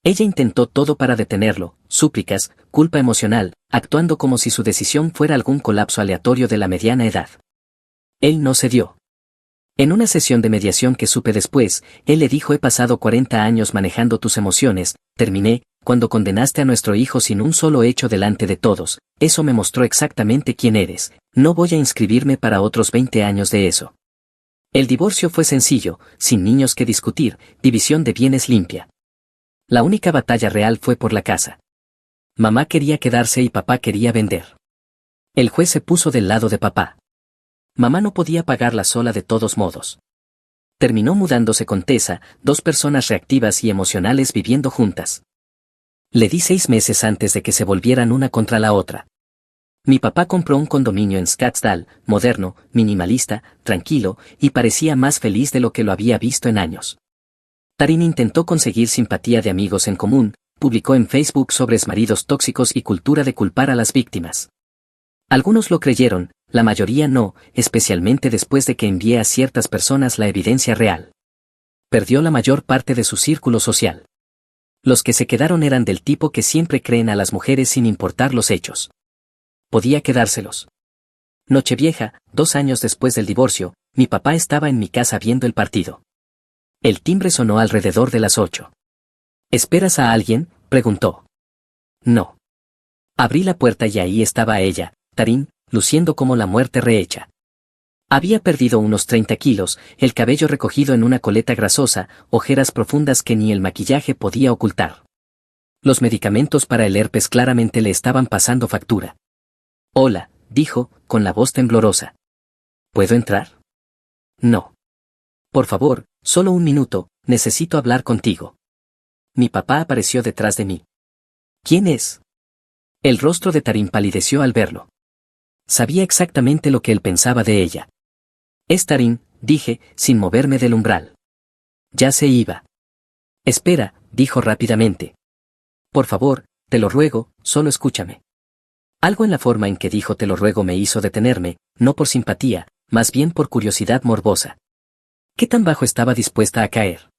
Ella intentó todo para detenerlo, súplicas, culpa emocional, actuando como si su decisión fuera algún colapso aleatorio de la mediana edad. Él no cedió. En una sesión de mediación que supe después, él le dijo: he pasado 40 años manejando tus emociones, terminé, cuando condenaste a nuestro hijo sin un solo hecho delante de todos, eso me mostró exactamente quién eres, no voy a inscribirme para otros 20 años de eso. El divorcio fue sencillo, sin niños que discutir, división de bienes limpia. La única batalla real fue por la casa. Mamá quería quedarse y papá quería vender. El juez se puso del lado de papá. Mamá no podía pagarla sola de todos modos. Terminó mudándose con Tessa, dos personas reactivas y emocionales viviendo juntas. Le di 6 meses antes de que se volvieran una contra la otra. Mi papá compró un condominio en Scottsdale, moderno, minimalista, tranquilo, y parecía más feliz de lo que lo había visto en años. Taryn intentó conseguir simpatía de amigos en común, publicó en Facebook sobre exmaridos tóxicos y cultura de culpar a las víctimas. Algunos lo creyeron, la mayoría no, especialmente después de que envié a ciertas personas la evidencia real. Perdió la mayor parte de su círculo social. Los que se quedaron eran del tipo que siempre creen a las mujeres sin importar los hechos. Podía quedárselos. Nochevieja, 2 años después del divorcio, mi papá estaba en mi casa viendo el partido. El timbre sonó alrededor de las 8. ¿Esperas a alguien?, preguntó. No. Abrí la puerta y ahí estaba ella, Taryn, luciendo como la muerte rehecha. Había perdido unos 30 kilos, el cabello recogido en una coleta grasosa, ojeras profundas que ni el maquillaje podía ocultar. Los medicamentos para el herpes claramente le estaban pasando factura. Hola, dijo, con la voz temblorosa. ¿Puedo entrar? No. Por favor, solo un minuto, necesito hablar contigo. Mi papá apareció detrás de mí. ¿Quién es? El rostro de Taryn palideció al verlo. Sabía exactamente lo que él pensaba de ella. Es Taryn, dije, sin moverme del umbral. Ya se iba. Espera, dijo rápidamente. Por favor, te lo ruego, solo escúchame. Algo en la forma en que dijo te lo ruego me hizo detenerme, no por simpatía, más bien por curiosidad morbosa. ¿Qué tan bajo estaba dispuesta a caer?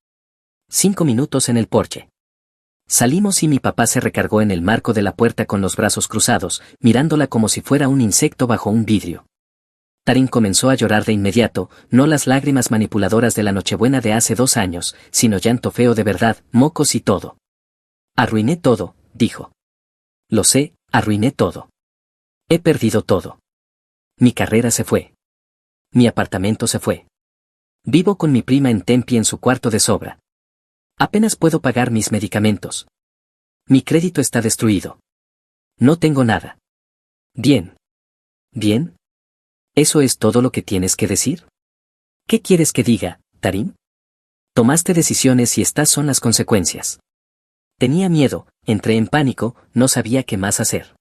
5 minutos en el porche. Salimos y mi papá se recargó en el marco de la puerta con los brazos cruzados, mirándola como si fuera un insecto bajo un vidrio. Taryn comenzó a llorar de inmediato, no las lágrimas manipuladoras de la Nochebuena de hace 2 años, sino llanto feo de verdad, mocos y todo. Arruiné todo, dijo. Lo sé, arruiné todo. He perdido todo. Mi carrera se fue. Mi apartamento se fue. Vivo con mi prima en Tempe en su cuarto de sobra. Apenas puedo pagar mis medicamentos. Mi crédito está destruido. No tengo nada. Bien. ¿Bien? ¿Eso es todo lo que tienes que decir? ¿Qué quieres que diga, Taryn? Tomaste decisiones y estas son las consecuencias. Tenía miedo, entré en pánico, no sabía qué más hacer.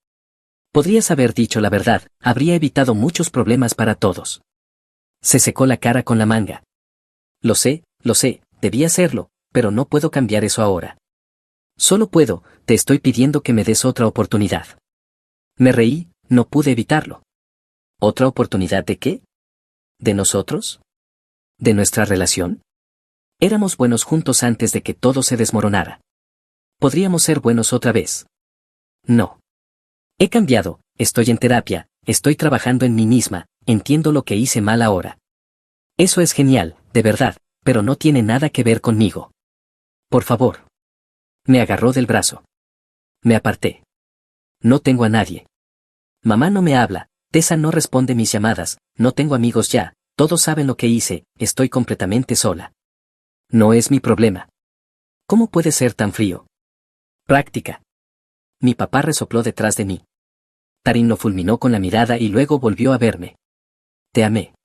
Podrías haber dicho la verdad, habría evitado muchos problemas para todos. Se secó la cara con la manga. Lo sé, debía hacerlo, pero no puedo cambiar eso ahora. Solo puedo, te estoy pidiendo que me des otra oportunidad. Me reí, no pude evitarlo. ¿Otra oportunidad de qué? ¿De nosotros? ¿De nuestra relación? Éramos buenos juntos antes de que todo se desmoronara. ¿Podríamos ser buenos otra vez? No. He cambiado, estoy en terapia, estoy trabajando en mí misma, entiendo lo que hice mal ahora. Eso es genial, de verdad, pero no tiene nada que ver conmigo. Por favor. Me agarró del brazo. Me aparté. No tengo a nadie. Mamá no me habla, Tessa no responde mis llamadas, no tengo amigos ya, todos saben lo que hice, estoy completamente sola. No es mi problema. ¿Cómo puede ser tan frío? Práctica. Mi papá resopló detrás de mí. Taryn lo fulminó con la mirada y luego volvió a verme. Te amé.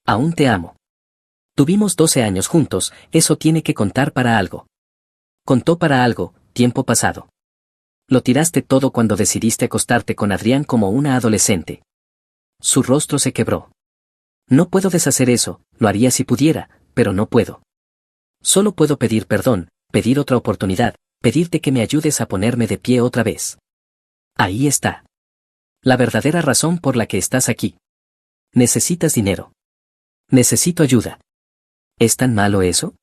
Aún te amo. Tuvimos 12 años juntos, eso tiene que contar para algo. Contó para algo, tiempo pasado. Lo tiraste todo cuando decidiste acostarte con Adrián como una adolescente. Su rostro se quebró. No puedo deshacer eso, lo haría si pudiera, pero no puedo. Solo puedo pedir perdón, pedir otra oportunidad, pedirte que me ayudes a ponerme de pie otra vez. Ahí está. La verdadera razón por la que estás aquí. Necesitas dinero. Necesito ayuda. ¿Es tan malo eso?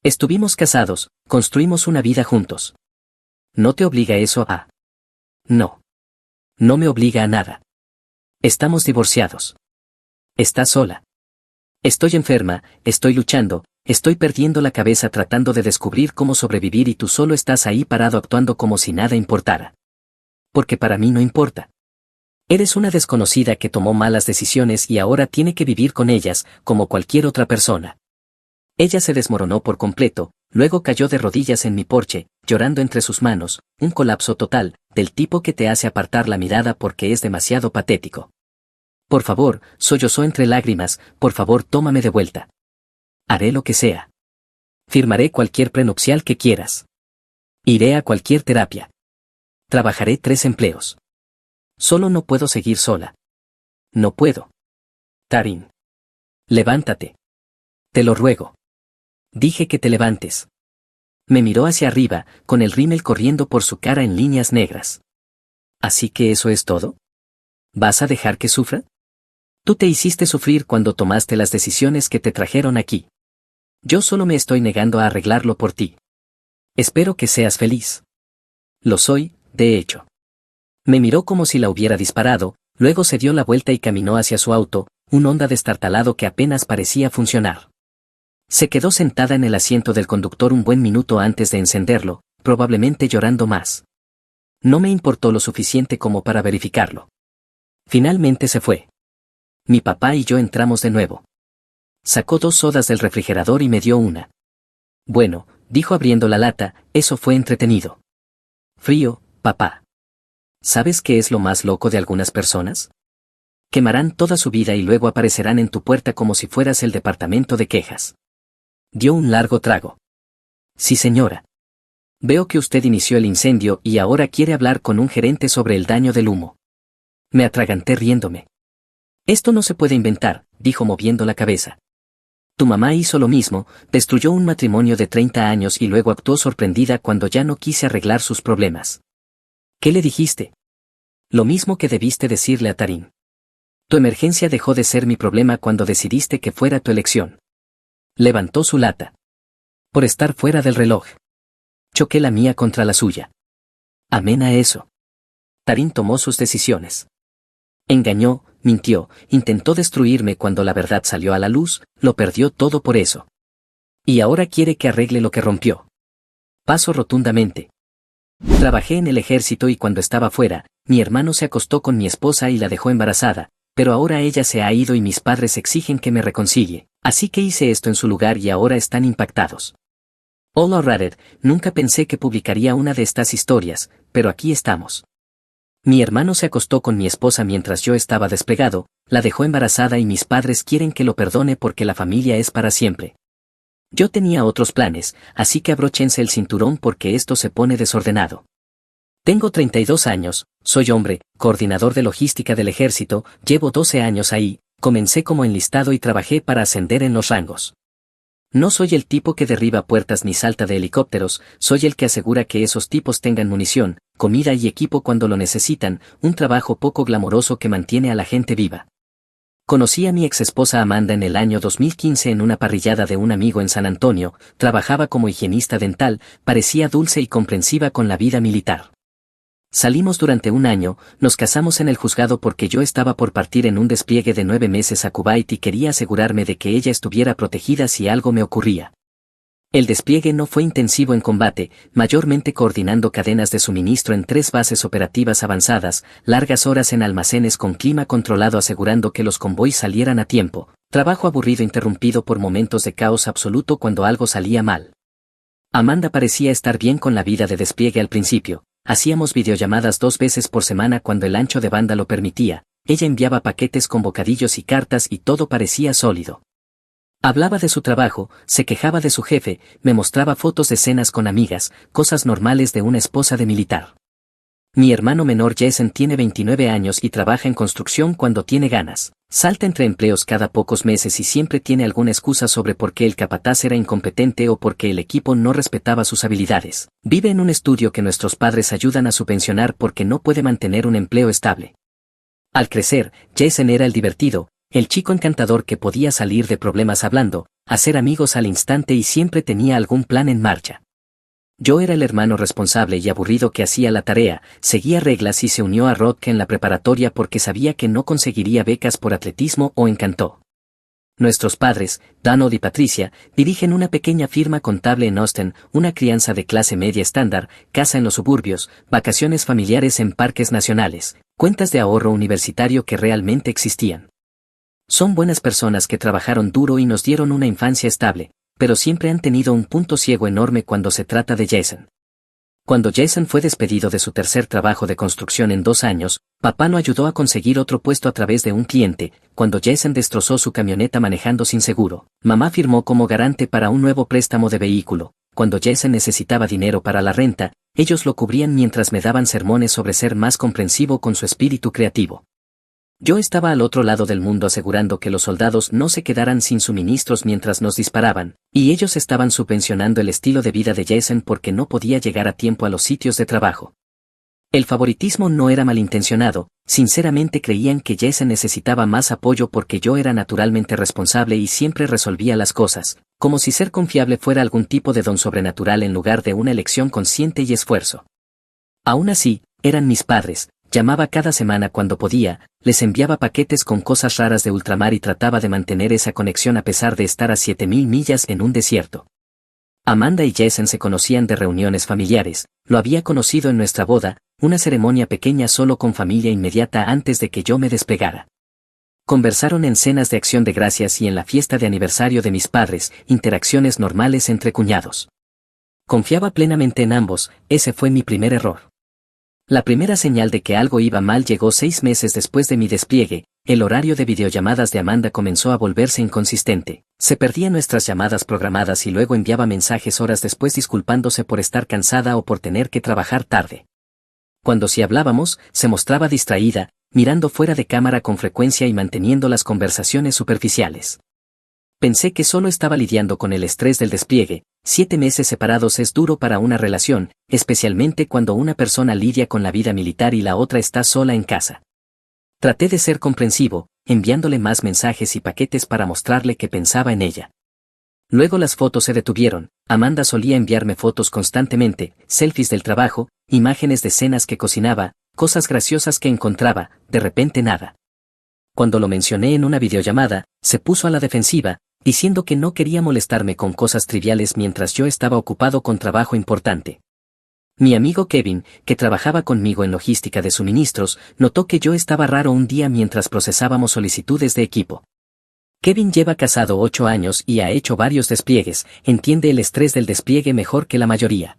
Estuvimos casados, construimos una vida juntos. ¿No te obliga eso a...? No. No me obliga a nada. Estamos divorciados. Estás sola. Estoy enferma, estoy luchando, estoy perdiendo la cabeza tratando de descubrir cómo sobrevivir y tú solo estás ahí parado actuando como si nada importara. Porque para mí no importa. Eres una desconocida que tomó malas decisiones y ahora tiene que vivir con ellas, como cualquier otra persona. Ella se desmoronó por completo, luego cayó de rodillas en mi porche, llorando entre sus manos, un colapso total, del tipo que te hace apartar la mirada porque es demasiado patético. Por favor, sollozó entre lágrimas, por favor tómame de vuelta. Haré lo que sea. Firmaré cualquier prenupcial que quieras. Iré a cualquier terapia. Trabajaré 3 empleos. Solo no puedo seguir sola. No puedo. Taryn. Levántate. Te lo ruego. Dije que te levantes. Me miró hacia arriba, con el rímel corriendo por su cara en líneas negras. ¿Así que eso es todo? ¿Vas a dejar que sufra? Tú te hiciste sufrir cuando tomaste las decisiones que te trajeron aquí. Yo solo me estoy negando a arreglarlo por ti. Espero que seas feliz. Lo soy, de hecho. Me miró como si la hubiera disparado, luego se dio la vuelta y caminó hacia su auto, un Honda destartalado que apenas parecía funcionar. Se quedó sentada en el asiento del conductor un buen minuto antes de encenderlo, probablemente llorando más. No me importó lo suficiente como para verificarlo. Finalmente se fue. Mi papá y yo entramos de nuevo. Sacó 2 sodas del refrigerador y me dio una. Bueno, dijo abriendo la lata, eso fue entretenido. Frío, papá. ¿Sabes qué es lo más loco de algunas personas? Quemarán toda su vida y luego aparecerán en tu puerta como si fueras el departamento de quejas. Dio un largo trago. Sí, señora. Veo que usted inició el incendio y ahora quiere hablar con un gerente sobre el daño del humo. Me atraganté riéndome. Esto no se puede inventar, dijo moviendo la cabeza. Tu mamá hizo lo mismo, destruyó un matrimonio de 30 años y luego actuó sorprendida cuando ya no quise arreglar sus problemas. ¿Qué le dijiste? Lo mismo que debiste decirle a Taryn. Tu emergencia dejó de ser mi problema cuando decidiste que fuera tu elección. Levantó su lata. Por estar fuera del reloj. Choqué la mía contra la suya. Amén a eso. Taryn tomó sus decisiones. Engañó, mintió, intentó destruirme cuando la verdad salió a la luz, lo perdió todo por eso. Y ahora quiere que arregle lo que rompió. Paso rotundamente. Trabajé en el ejército y cuando estaba fuera, mi hermano se acostó con mi esposa y la dejó embarazada, pero ahora ella se ha ido y mis padres exigen que me reconcilie, así que hice esto en su lugar y ahora están impactados. Hola Reddit, nunca pensé que publicaría una de estas historias, pero aquí estamos. Mi hermano se acostó con mi esposa mientras yo estaba despegado, la dejó embarazada y mis padres quieren que lo perdone porque la familia es para siempre. Yo tenía otros planes, así que abróchense el cinturón porque esto se pone desordenado. Tengo 32 años, soy hombre, coordinador de logística del ejército, llevo 12 años ahí, comencé como enlistado y trabajé para ascender en los rangos. No soy el tipo que derriba puertas ni salta de helicópteros, soy el que asegura que esos tipos tengan munición, comida y equipo cuando lo necesitan, un trabajo poco glamoroso que mantiene a la gente viva. Conocí a mi exesposa Amanda en el año 2015 en una parrillada de un amigo en San Antonio, trabajaba como higienista dental, parecía dulce y comprensiva con la vida militar. Salimos durante un año, nos casamos en el juzgado porque yo estaba por partir en un despliegue de 9 meses a Kuwait y quería asegurarme de que ella estuviera protegida si algo me ocurría. El despliegue no fue intensivo en combate, mayormente coordinando cadenas de suministro en 3 bases operativas avanzadas, largas horas en almacenes con clima controlado asegurando que los convoys salieran a tiempo, trabajo aburrido interrumpido por momentos de caos absoluto cuando algo salía mal. Amanda parecía estar bien con la vida de despliegue al principio. Hacíamos videollamadas 2 veces por semana cuando el ancho de banda lo permitía, ella enviaba paquetes con bocadillos y cartas y todo parecía sólido. Hablaba de su trabajo, se quejaba de su jefe, me mostraba fotos de cenas con amigas, cosas normales de una esposa de militar. Mi hermano menor Jason tiene 29 años y trabaja en construcción cuando tiene ganas. Salta entre empleos cada pocos meses y siempre tiene alguna excusa sobre por qué el capataz era incompetente o porque el equipo no respetaba sus habilidades. Vive en un estudio que nuestros padres ayudan a subvencionar porque no puede mantener un empleo estable. Al crecer, Jason era el divertido, el chico encantador que podía salir de problemas hablando, hacer amigos al instante y siempre tenía algún plan en marcha. Yo era el hermano responsable y aburrido que hacía la tarea, seguía reglas y se unió a Rodk en la preparatoria porque sabía que no conseguiría becas por atletismo o encantó. Nuestros padres, Donald y Patricia, dirigen una pequeña firma contable en Austin, una crianza de clase media estándar, casa en los suburbios, vacaciones familiares en parques nacionales, cuentas de ahorro universitario que realmente existían. Son buenas personas que trabajaron duro y nos dieron una infancia estable, pero siempre han tenido un punto ciego enorme cuando se trata de Jason. Cuando Jason fue despedido de su tercer trabajo de construcción en 2 años, papá lo ayudó a conseguir otro puesto a través de un cliente. Cuando Jason destrozó su camioneta manejando sin seguro, mamá firmó como garante para un nuevo préstamo de vehículo. Cuando Jason necesitaba dinero para la renta, ellos lo cubrían mientras me daban sermones sobre ser más comprensivo con su espíritu creativo. Yo estaba al otro lado del mundo asegurando que los soldados no se quedaran sin suministros mientras nos disparaban, y ellos estaban subvencionando el estilo de vida de Jason porque no podía llegar a tiempo a los sitios de trabajo. El favoritismo no era malintencionado, sinceramente creían que Jason necesitaba más apoyo porque yo era naturalmente responsable y siempre resolvía las cosas, como si ser confiable fuera algún tipo de don sobrenatural en lugar de una elección consciente y esfuerzo. Aún así, eran mis padres. Llamaba cada semana cuando podía, les enviaba paquetes con cosas raras de ultramar y trataba de mantener esa conexión a pesar de estar a 7,000 millas en un desierto. Amanda y Jason se conocían de reuniones familiares, lo había conocido en nuestra boda, una ceremonia pequeña solo con familia inmediata antes de que yo me despegara. Conversaron en cenas de acción de gracias y en la fiesta de aniversario de mis padres, interacciones normales entre cuñados. Confiaba plenamente en ambos, ese fue mi primer error. La primera señal de que algo iba mal llegó 6 meses después de mi despliegue. El horario de videollamadas de Amanda comenzó a volverse inconsistente. Se perdía nuestras llamadas programadas y luego enviaba mensajes horas después disculpándose por estar cansada o por tener que trabajar tarde. Cuando sí hablábamos, se mostraba distraída, mirando fuera de cámara con frecuencia y manteniendo las conversaciones superficiales. Pensé que solo estaba lidiando con el estrés del despliegue. 7 meses separados es duro para una relación, especialmente cuando una persona lidia con la vida militar y la otra está sola en casa. Traté de ser comprensivo, enviándole más mensajes y paquetes para mostrarle que pensaba en ella. Luego las fotos se detuvieron. Amanda solía enviarme fotos constantemente, selfies del trabajo, imágenes de cenas que cocinaba, cosas graciosas que encontraba, de repente nada. Cuando lo mencioné en una videollamada, se puso a la defensiva, diciendo que no quería molestarme con cosas triviales mientras yo estaba ocupado con trabajo importante. Mi amigo Kevin, que trabajaba conmigo en logística de suministros, notó que yo estaba raro un día mientras procesábamos solicitudes de equipo. Kevin lleva casado 8 años y ha hecho varios despliegues, entiende el estrés del despliegue mejor que la mayoría.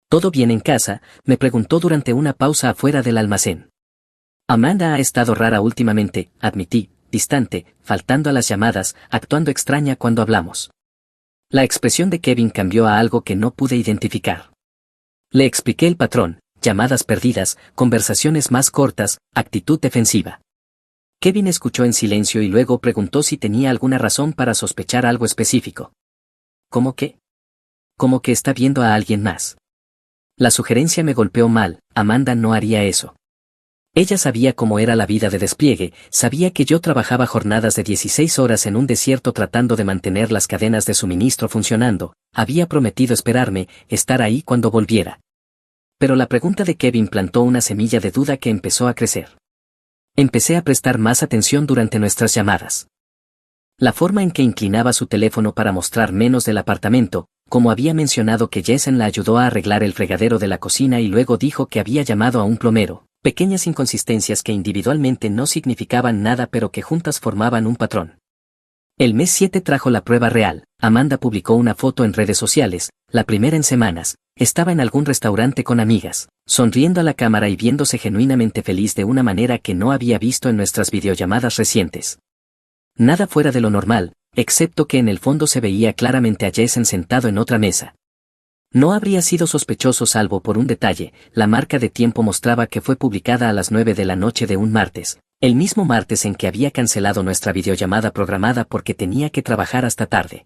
¿Todo bien en casa?, me preguntó durante una pausa afuera del almacén. Amanda ha estado rara últimamente, admití, distante, faltando a las llamadas, actuando extraña cuando hablamos. La expresión de Kevin cambió a algo que no pude identificar. Le expliqué el patrón: llamadas perdidas, conversaciones más cortas, actitud defensiva. Kevin escuchó en silencio y luego preguntó si tenía alguna razón para sospechar algo específico. ¿Cómo qué? ¿Cómo que está viendo a alguien más? La sugerencia me golpeó mal. Amanda no haría eso. Ella sabía cómo era la vida de despliegue, sabía que yo trabajaba jornadas de 16 horas en un desierto tratando de mantener las cadenas de suministro funcionando, había prometido esperarme, estar ahí cuando volviera. Pero la pregunta de Kevin plantó una semilla de duda que empezó a crecer. Empecé a prestar más atención durante nuestras llamadas. La forma en que inclinaba su teléfono para mostrar menos del apartamento, como había mencionado que Jason la ayudó a arreglar el fregadero de la cocina y luego dijo que había llamado a un plomero. Pequeñas inconsistencias que individualmente no significaban nada pero que juntas formaban un patrón. El mes 7 trajo la prueba real. Amanda publicó una foto en redes sociales, la primera en semanas. Estaba en algún restaurante con amigas, sonriendo a la cámara y viéndose genuinamente feliz de una manera que no había visto en nuestras videollamadas recientes. Nada fuera de lo normal, excepto que en el fondo se veía claramente a Jason sentado en otra mesa. No habría sido sospechoso salvo por un detalle: la marca de tiempo mostraba que fue publicada a las 9 de la noche de un martes, el mismo martes en que había cancelado nuestra videollamada programada porque tenía que trabajar hasta tarde.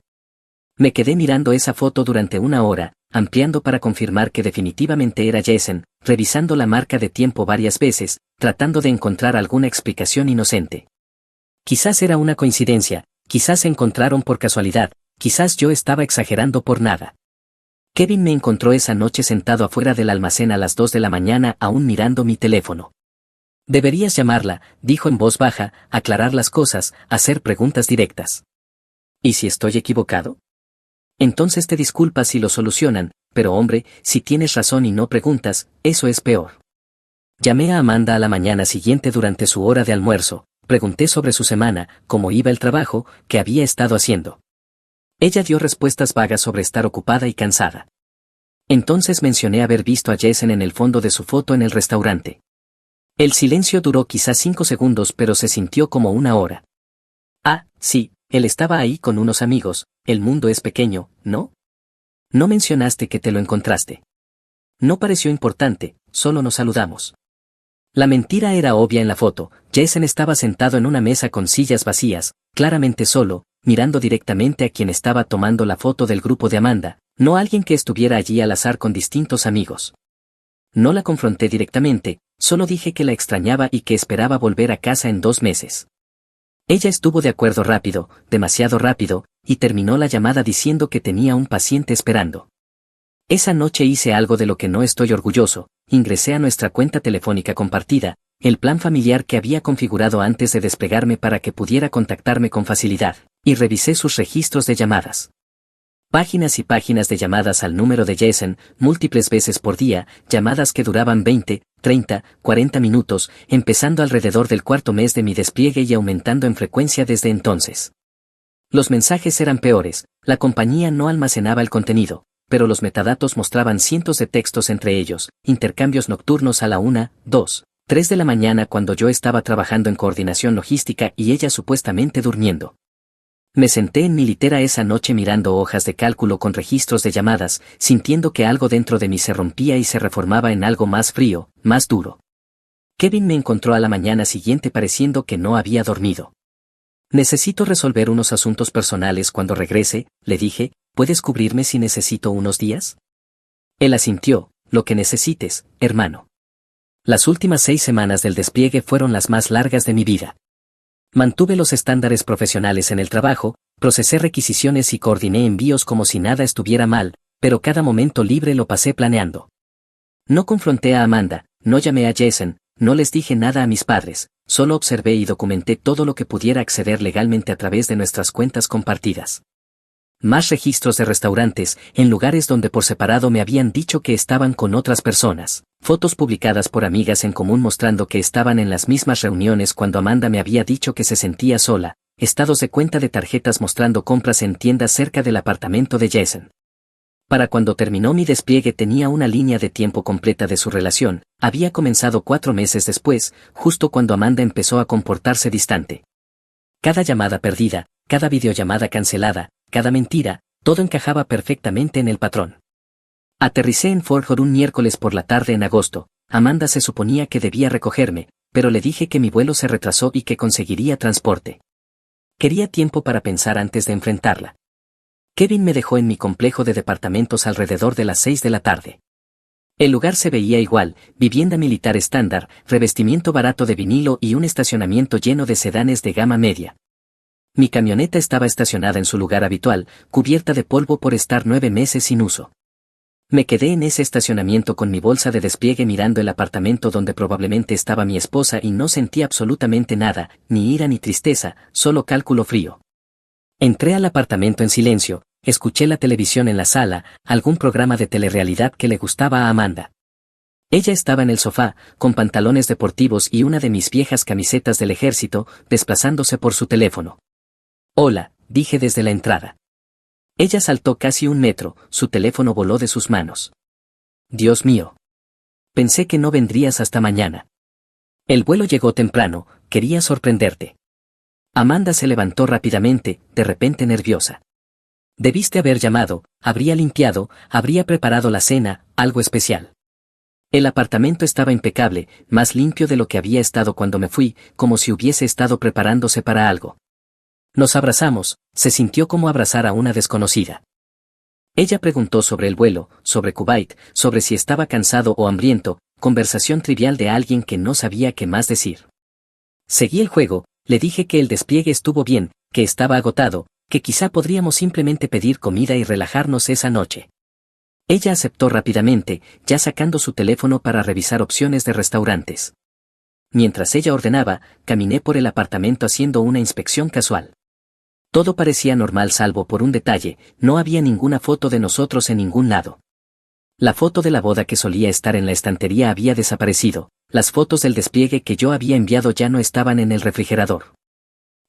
Me quedé mirando esa foto durante 1 hora, ampliando para confirmar que definitivamente era Jason, revisando la marca de tiempo varias veces, tratando de encontrar alguna explicación inocente. Quizás era una coincidencia, quizás se encontraron por casualidad, quizás yo estaba exagerando por nada. Kevin me encontró esa noche sentado afuera del almacén a las 2 de la mañana aún mirando mi teléfono. Deberías llamarla, dijo en voz baja, aclarar las cosas, hacer preguntas directas. ¿Y si estoy equivocado? Entonces te disculpas y lo solucionan, pero hombre, si tienes razón y no preguntas, eso es peor. Llamé a Amanda a la mañana siguiente durante su hora de almuerzo, pregunté sobre su semana, cómo iba el trabajo, qué había estado haciendo. Ella dio respuestas vagas sobre estar ocupada y cansada. Entonces mencioné haber visto a Jason en el fondo de su foto en el restaurante. El silencio duró quizás 5 segundos, pero se sintió como una hora. Ah, sí, él estaba ahí con unos amigos, el mundo es pequeño, ¿no? No mencionaste que te lo encontraste. No pareció importante, solo nos saludamos. La mentira era obvia en la foto. Jason estaba sentado en una mesa con sillas vacías, claramente solo, mirando directamente a quien estaba tomando la foto del grupo de Amanda, no alguien que estuviera allí al azar con distintos amigos. No la confronté directamente, solo dije que la extrañaba y que esperaba volver a casa en 2 meses. Ella estuvo de acuerdo rápido, demasiado rápido, y terminó la llamada diciendo que tenía un paciente esperando. Esa noche hice algo de lo que no estoy orgulloso, ingresé a nuestra cuenta telefónica compartida, el plan familiar que había configurado antes de desplegarme para que pudiera contactarme con facilidad, y revisé sus registros de llamadas. Páginas y páginas de llamadas al número de Jason, múltiples veces por día, llamadas que duraban 20, 30, 40 minutos, empezando alrededor del 4.º mes de mi despliegue y aumentando en frecuencia desde entonces. Los mensajes eran peores, la compañía no almacenaba el contenido, pero los metadatos mostraban cientos de textos entre ellos, intercambios nocturnos a la 1, 2, 3 de la mañana cuando yo estaba trabajando en coordinación logística y ella supuestamente durmiendo. Me senté en mi litera esa noche mirando hojas de cálculo con registros de llamadas, sintiendo que algo dentro de mí se rompía y se reformaba en algo más frío, más duro. Kevin me encontró a la mañana siguiente pareciendo que no había dormido. Necesito resolver unos asuntos personales cuando regrese, le dije, ¿puedes cubrirme si necesito unos días? Él asintió, lo que necesites, hermano. Las últimas 6 semanas del despliegue fueron las más largas de mi vida. Mantuve los estándares profesionales en el trabajo, procesé requisiciones y coordiné envíos como si nada estuviera mal, pero cada momento libre lo pasé planeando. No confronté a Amanda, no llamé a Jason, no les dije nada a mis padres, solo observé y documenté todo lo que pudiera acceder legalmente a través de nuestras cuentas compartidas. Más registros de restaurantes, en lugares donde por separado me habían dicho que estaban con otras personas, fotos publicadas por amigas en común mostrando que estaban en las mismas reuniones cuando Amanda me había dicho que se sentía sola, estados de cuenta de tarjetas mostrando compras en tiendas cerca del apartamento de Jason. Para cuando terminó mi despliegue tenía una línea de tiempo completa de su relación, había comenzado 4 meses después, justo cuando Amanda empezó a comportarse distante. Cada llamada perdida, cada videollamada cancelada, cada mentira, todo encajaba perfectamente en el patrón. Aterricé en Fort Hood un miércoles por la tarde en agosto. Amanda se suponía que debía recogerme, pero le dije que mi vuelo se retrasó y que conseguiría transporte. Quería tiempo para pensar antes de enfrentarla. Kevin me dejó en mi complejo de departamentos alrededor de las 6 de la tarde. El lugar se veía igual, vivienda militar estándar, revestimiento barato de vinilo y un estacionamiento lleno de sedanes de gama media. Mi camioneta estaba estacionada en su lugar habitual, cubierta de polvo por estar 9 meses sin uso. Me quedé en ese estacionamiento con mi bolsa de despliegue mirando el apartamento donde probablemente estaba mi esposa y no sentí absolutamente nada, ni ira ni tristeza, solo cálculo frío. Entré al apartamento en silencio, escuché la televisión en la sala, algún programa de telerrealidad que le gustaba a Amanda. Ella estaba en el sofá, con pantalones deportivos y una de mis viejas camisetas del ejército, desplazándose por su teléfono. Hola, dije desde la entrada. Ella saltó casi 1 metro, su teléfono voló de sus manos. Dios mío. Pensé que no vendrías hasta mañana. El vuelo llegó temprano, quería sorprenderte. Amanda se levantó rápidamente, de repente nerviosa. Debiste haber llamado, habría limpiado, habría preparado la cena, algo especial. El apartamento estaba impecable, más limpio de lo que había estado cuando me fui, como si hubiese estado preparándose para algo. Nos abrazamos, se sintió como abrazar a una desconocida. Ella preguntó sobre el vuelo, sobre Kuwait, sobre si estaba cansado o hambriento, conversación trivial de alguien que no sabía qué más decir. Seguí el juego, le dije que el despliegue estuvo bien, que estaba agotado, que quizá podríamos simplemente pedir comida y relajarnos esa noche. Ella aceptó rápidamente, ya sacando su teléfono para revisar opciones de restaurantes. Mientras ella ordenaba, caminé por el apartamento haciendo una inspección casual. Todo parecía normal salvo por un detalle, no había ninguna foto de nosotros en ningún lado. La foto de la boda que solía estar en la estantería había desaparecido, las fotos del despliegue que yo había enviado ya no estaban en el refrigerador.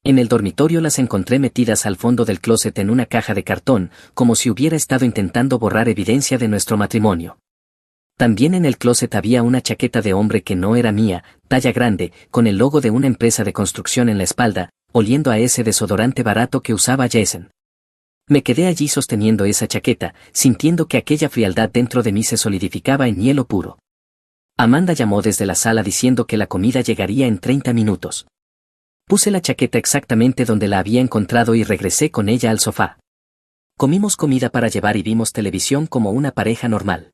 En el dormitorio las encontré metidas al fondo del closet en una caja de cartón, como si hubiera estado intentando borrar evidencia de nuestro matrimonio. También en el closet había una chaqueta de hombre que no era mía, talla grande, con el logo de una empresa de construcción en la espalda, oliendo a ese desodorante barato que usaba Jason. Me quedé allí sosteniendo esa chaqueta, sintiendo que aquella frialdad dentro de mí se solidificaba en hielo puro. Amanda llamó desde la sala diciendo que la comida llegaría en 30 minutos. Puse la chaqueta exactamente donde la había encontrado y regresé con ella al sofá. Comimos comida para llevar y vimos televisión como una pareja normal.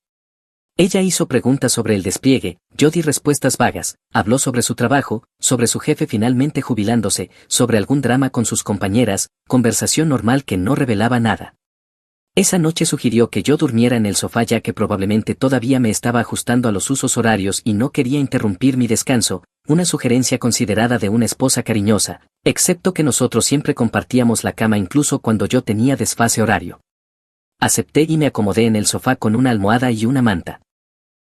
Ella hizo preguntas sobre el despliegue, yo di respuestas vagas, habló sobre su trabajo, sobre su jefe finalmente jubilándose, sobre algún drama con sus compañeras, conversación normal que no revelaba nada. Esa noche sugirió que yo durmiera en el sofá ya que probablemente todavía me estaba ajustando a los usos horarios y no quería interrumpir mi descanso, una sugerencia considerada de una esposa cariñosa, excepto que nosotros siempre compartíamos la cama incluso cuando yo tenía desfase horario. Acepté y me acomodé en el sofá con una almohada y una manta.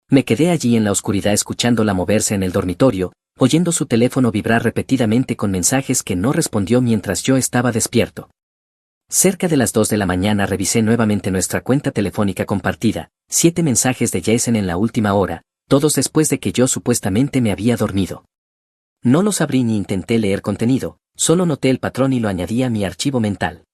Me quedé allí en la oscuridad escuchándola moverse en el dormitorio, oyendo su teléfono vibrar repetidamente con mensajes que no respondió mientras yo estaba despierto. Cerca de las 2 de la mañana revisé nuevamente nuestra cuenta telefónica compartida, 7 mensajes de Jason en la última hora, todos después de que yo supuestamente me había dormido. No los abrí ni intenté leer contenido, solo noté el patrón y lo añadí a mi archivo mental.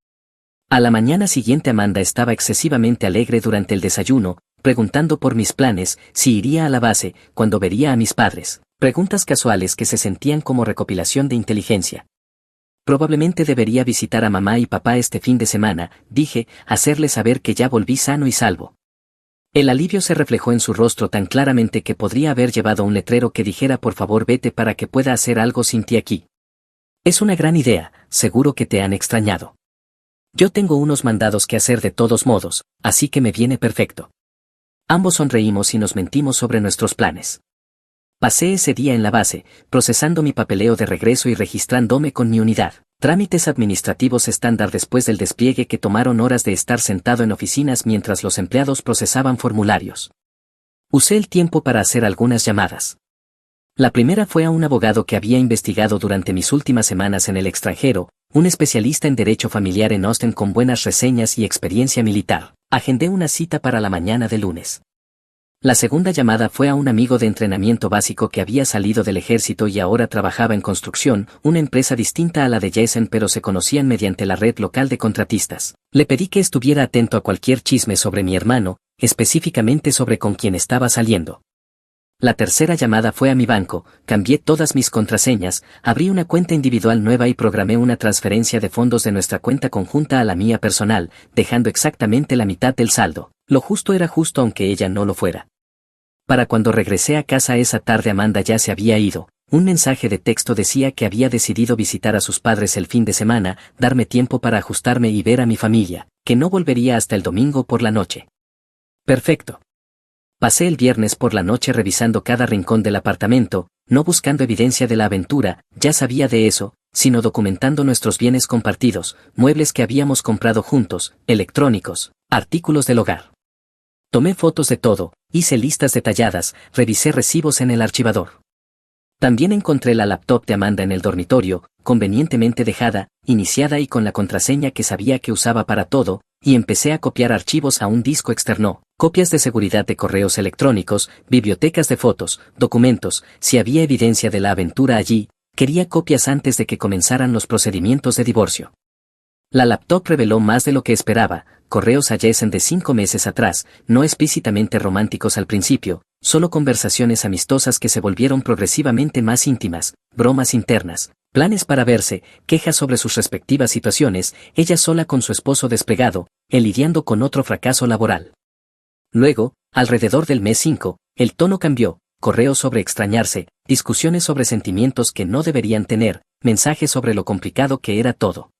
A la mañana siguiente Amanda estaba excesivamente alegre durante el desayuno, preguntando por mis planes, si iría a la base, cuando vería a mis padres, preguntas casuales que se sentían como recopilación de inteligencia. Probablemente debería visitar a mamá y papá este fin de semana, dije, hacerles saber que ya volví sano y salvo. El alivio se reflejó en su rostro tan claramente que podría haber llevado un letrero que dijera por favor vete para que pueda hacer algo sin ti aquí. Es una gran idea, seguro que te han extrañado. Yo tengo unos mandados que hacer de todos modos, así que me viene perfecto. Ambos sonreímos y nos mentimos sobre nuestros planes. Pasé ese día en la base, procesando mi papeleo de regreso y registrándome con mi unidad. Trámites administrativos estándar después del despliegue que tomaron horas de estar sentado en oficinas mientras los empleados procesaban formularios. Usé el tiempo para hacer algunas llamadas. La primera fue a un abogado que había investigado durante mis últimas semanas en el extranjero, un especialista en derecho familiar en Austin con buenas reseñas y experiencia militar. Agendé una cita para la mañana de lunes. La segunda llamada fue a un amigo de entrenamiento básico que había salido del ejército y ahora trabajaba en construcción, una empresa distinta a la de Jason pero se conocían mediante la red local de contratistas. Le pedí que estuviera atento a cualquier chisme sobre mi hermano, específicamente sobre con quién estaba saliendo. La tercera llamada fue a mi banco, cambié todas mis contraseñas, abrí una cuenta individual nueva y programé una transferencia de fondos de nuestra cuenta conjunta a la mía personal, dejando exactamente la mitad del saldo. Lo justo era justo aunque ella no lo fuera. Para cuando regresé a casa esa tarde Amanda ya se había ido, un mensaje de texto decía que había decidido visitar a sus padres el fin de semana, darme tiempo para ajustarme y ver a mi familia, que no volvería hasta el domingo por la noche. Perfecto. Pasé el viernes por la noche revisando cada rincón del apartamento, no buscando evidencia de la aventura, ya sabía de eso, sino documentando nuestros bienes compartidos, muebles que habíamos comprado juntos, electrónicos, artículos del hogar. Tomé fotos de todo, hice listas detalladas, revisé recibos en el archivador. También encontré la laptop de Amanda en el dormitorio, convenientemente dejada, iniciada y con la contraseña que sabía que usaba para todo, y empecé a copiar archivos a un disco externo, copias de seguridad de correos electrónicos, bibliotecas de fotos, documentos, si había evidencia de la aventura allí, quería copias antes de que comenzaran los procedimientos de divorcio. La laptop reveló más de lo que esperaba, correos a Jason de 5 meses atrás, no explícitamente románticos al principio, solo conversaciones amistosas que se volvieron progresivamente más íntimas, bromas internas, planes para verse, quejas sobre sus respectivas situaciones, ella sola con su esposo desplegado, él lidiando con otro fracaso laboral. Luego, alrededor del mes 5, el tono cambió, correos sobre extrañarse, discusiones sobre sentimientos que no deberían tener, mensajes sobre lo complicado que era todo.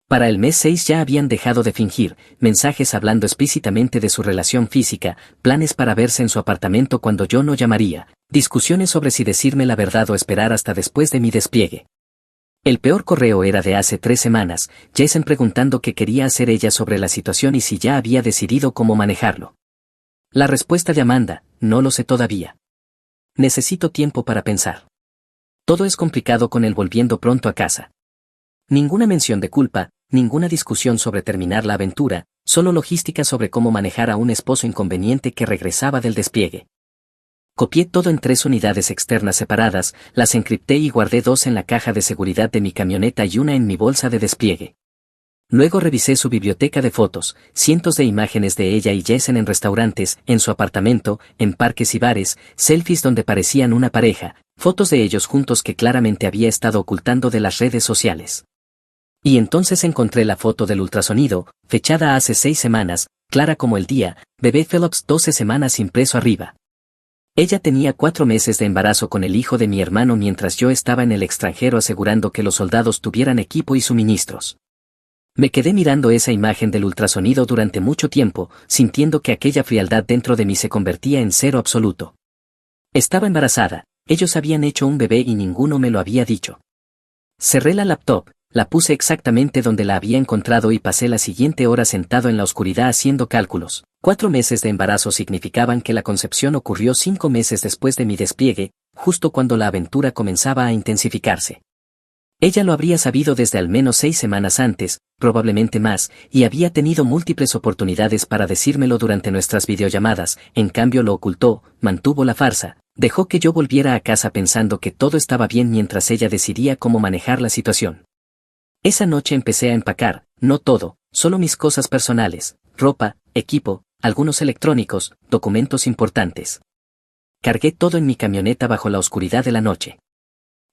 Para el mes 6 ya habían dejado de fingir, mensajes hablando explícitamente de su relación física, planes para verse en su apartamento cuando yo no llamaría, discusiones sobre si decirme la verdad o esperar hasta después de mi despliegue. El peor correo era de hace 3 semanas, Jason preguntando qué quería hacer ella sobre la situación y si ya había decidido cómo manejarlo. La respuesta de Amanda: no lo sé todavía. Necesito tiempo para pensar. Todo es complicado con él volviendo pronto a casa. Ninguna mención de culpa, ninguna discusión sobre terminar la aventura, solo logística sobre cómo manejar a un esposo inconveniente que regresaba del despliegue. Copié todo en 3 unidades externas separadas, las encripté y guardé 2 en la caja de seguridad de mi camioneta y una en mi bolsa de despliegue. Luego revisé su biblioteca de fotos, cientos de imágenes de ella y Jason en restaurantes, en su apartamento, en parques y bares, selfies donde parecían una pareja, fotos de ellos juntos que claramente había estado ocultando de las redes sociales. Y entonces encontré la foto del ultrasonido, fechada hace 6 semanas, clara como el día, bebé Phillips 12 semanas impreso arriba. Ella tenía 4 meses de embarazo con el hijo de mi hermano mientras yo estaba en el extranjero asegurando que los soldados tuvieran equipo y suministros. Me quedé mirando esa imagen del ultrasonido durante mucho tiempo, sintiendo que aquella frialdad dentro de mí se convertía en cero absoluto. Estaba embarazada, ellos habían hecho un bebé y ninguno me lo había dicho. Cerré la laptop, la puse exactamente donde la había encontrado y pasé la siguiente hora sentado en la oscuridad haciendo cálculos. 4 meses de embarazo significaban que la concepción ocurrió 5 meses después de mi despliegue, justo cuando la aventura comenzaba a intensificarse. Ella lo habría sabido desde al menos 6 semanas antes, probablemente más, y había tenido múltiples oportunidades para decírmelo durante nuestras videollamadas, en cambio lo ocultó, mantuvo la farsa, dejó que yo volviera a casa pensando que todo estaba bien mientras ella decidía cómo manejar la situación. Esa noche empecé a empacar, no todo, solo mis cosas personales, ropa, equipo, algunos electrónicos, documentos importantes. Cargué todo en mi camioneta bajo la oscuridad de la noche.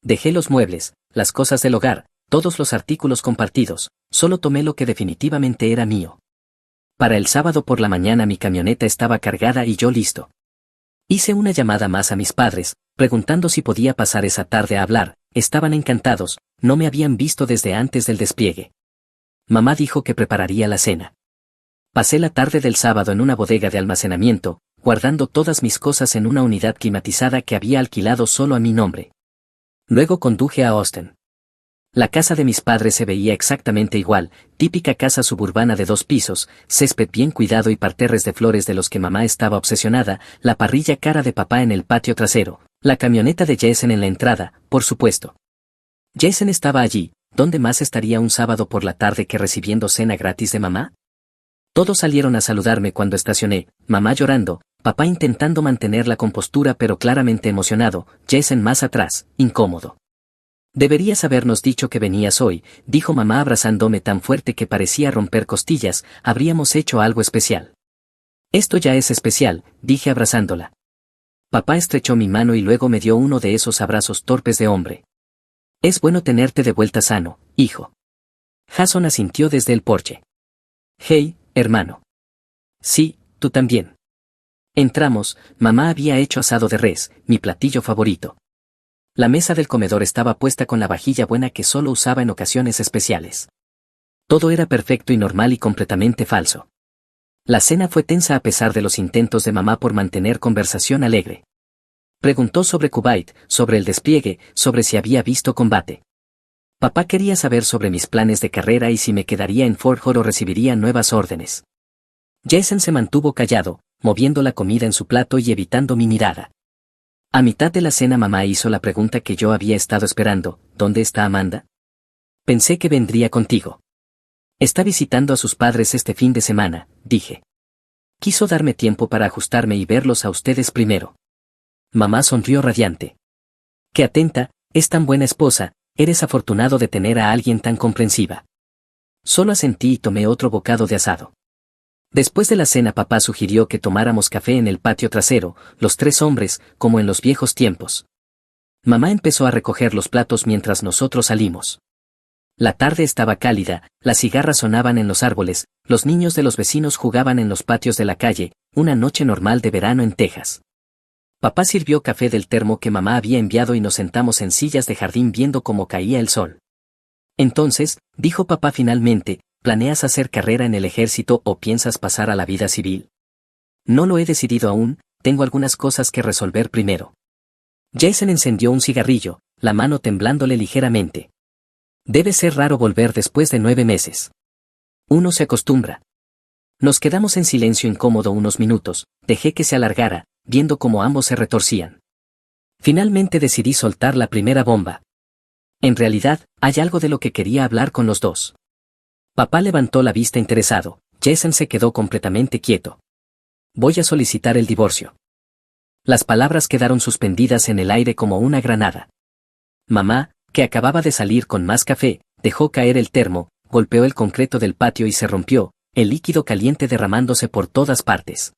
Dejé los muebles, las cosas del hogar, todos los artículos compartidos, solo tomé lo que definitivamente era mío. Para el sábado por la mañana mi camioneta estaba cargada y yo listo. Hice una llamada más a mis padres, preguntando si podía pasar esa tarde a hablar, estaban encantados, no me habían visto desde antes del despliegue. Mamá dijo que prepararía la cena. Pasé la tarde del sábado en una bodega de almacenamiento, guardando todas mis cosas en una unidad climatizada que había alquilado solo a mi nombre. Luego conduje a Austin. La casa de mis padres se veía exactamente igual, típica casa suburbana de 2 pisos, césped bien cuidado y parterres de flores de los que mamá estaba obsesionada, la parrilla cara de papá en el patio trasero, la camioneta de Jason en la entrada, por supuesto. Jason estaba allí, ¿dónde más estaría un sábado por la tarde que recibiendo cena gratis de mamá? Todos salieron a saludarme cuando estacioné, mamá llorando, papá intentando mantener la compostura pero claramente emocionado, Jason más atrás, incómodo. Deberías habernos dicho que venías hoy, dijo mamá abrazándome tan fuerte que parecía romper costillas, habríamos hecho algo especial. Esto ya es especial, dije abrazándola. Papá estrechó mi mano y luego me dio uno de esos abrazos torpes de hombre. Es bueno tenerte de vuelta sano, hijo. Jason asintió desde el porche. Hey, hermano. Sí, tú también. Entramos, mamá había hecho asado de res, mi platillo favorito. La mesa del comedor estaba puesta con la vajilla buena que solo usaba en ocasiones especiales. Todo era perfecto y normal y completamente falso. La cena fue tensa a pesar de los intentos de mamá por mantener conversación alegre. Preguntó sobre Kuwait, sobre el despliegue, sobre si había visto combate. Papá quería saber sobre mis planes de carrera y si me quedaría en Fort Hood o recibiría nuevas órdenes. Jason se mantuvo callado, moviendo la comida en su plato y evitando mi mirada. A mitad de la cena mamá hizo la pregunta que yo había estado esperando, ¿dónde está Amanda? Pensé que vendría contigo. Está visitando a sus padres este fin de semana, dije. Quiso darme tiempo para ajustarme y verlos a ustedes primero. Mamá sonrió radiante. Qué atenta, es tan buena esposa, eres afortunado de tener a alguien tan comprensiva. Solo asentí y tomé otro bocado de asado. Después de la cena papá sugirió que tomáramos café en el patio trasero, los 3 hombres, como en los viejos tiempos. Mamá empezó a recoger los platos mientras nosotros salimos. La tarde estaba cálida, las cigarras sonaban en los árboles, los niños de los vecinos jugaban en los patios de la calle, una noche normal de verano en Texas. Papá sirvió café del termo que mamá había enviado y nos sentamos en sillas de jardín viendo cómo caía el sol. Entonces, dijo papá finalmente, ¿planeas hacer carrera en el ejército o piensas pasar a la vida civil? No lo he decidido aún, tengo algunas cosas que resolver primero. Jason encendió un cigarrillo, la mano temblándole ligeramente. Debe ser raro volver después de 9 meses. Uno se acostumbra. Nos quedamos en silencio incómodo unos minutos, dejé que se alargara, viendo cómo ambos se retorcían. Finalmente decidí soltar la primera bomba. En realidad, hay algo de lo que quería hablar con los dos. Papá levantó la vista interesado, Jason se quedó completamente quieto. Voy a solicitar el divorcio. Las palabras quedaron suspendidas en el aire como una granada. Mamá, que acababa de salir con más café, dejó caer el termo, golpeó el concreto del patio y se rompió, el líquido caliente derramándose por todas partes.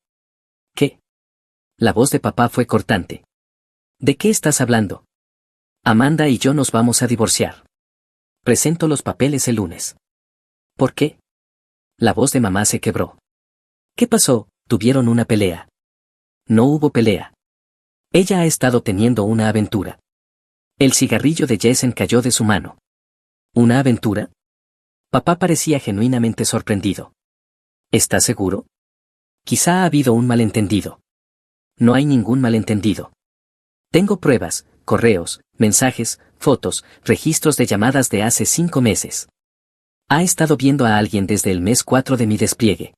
¿Qué? La voz de papá fue cortante. ¿De qué estás hablando? Amanda y yo nos vamos a divorciar. Presento los papeles el lunes. ¿Por qué? La voz de mamá se quebró. ¿Qué pasó? Tuvieron una pelea. No hubo pelea. Ella ha estado teniendo una aventura. El cigarrillo de Jason cayó de su mano. ¿Una aventura? Papá parecía genuinamente sorprendido. ¿Estás seguro? Quizá ha habido un malentendido. No hay ningún malentendido. Tengo pruebas, correos, mensajes, fotos, registros de llamadas de hace 5 meses. Ha estado viendo a alguien desde el mes 4 de mi despliegue.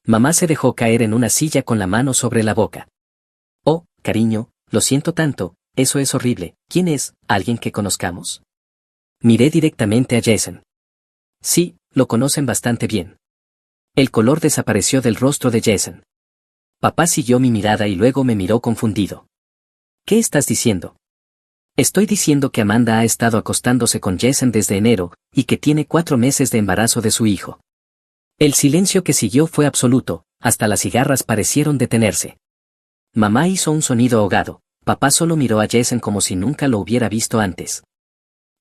Mamá se dejó caer en una silla con la mano sobre la boca. Oh, cariño, lo siento tanto, eso es horrible. ¿Quién es? ¿Alguien que conozcamos? Miré directamente a Jason. Sí, lo conocen bastante bien. El color desapareció del rostro de Jason. Papá siguió mi mirada y luego me miró confundido. ¿Qué estás diciendo? Estoy diciendo que Amanda ha estado acostándose con Jason desde enero, y que tiene 4 meses de embarazo de su hijo. El silencio que siguió fue absoluto, hasta las cigarras parecieron detenerse. Mamá hizo un sonido ahogado, papá solo miró a Jason como si nunca lo hubiera visto antes.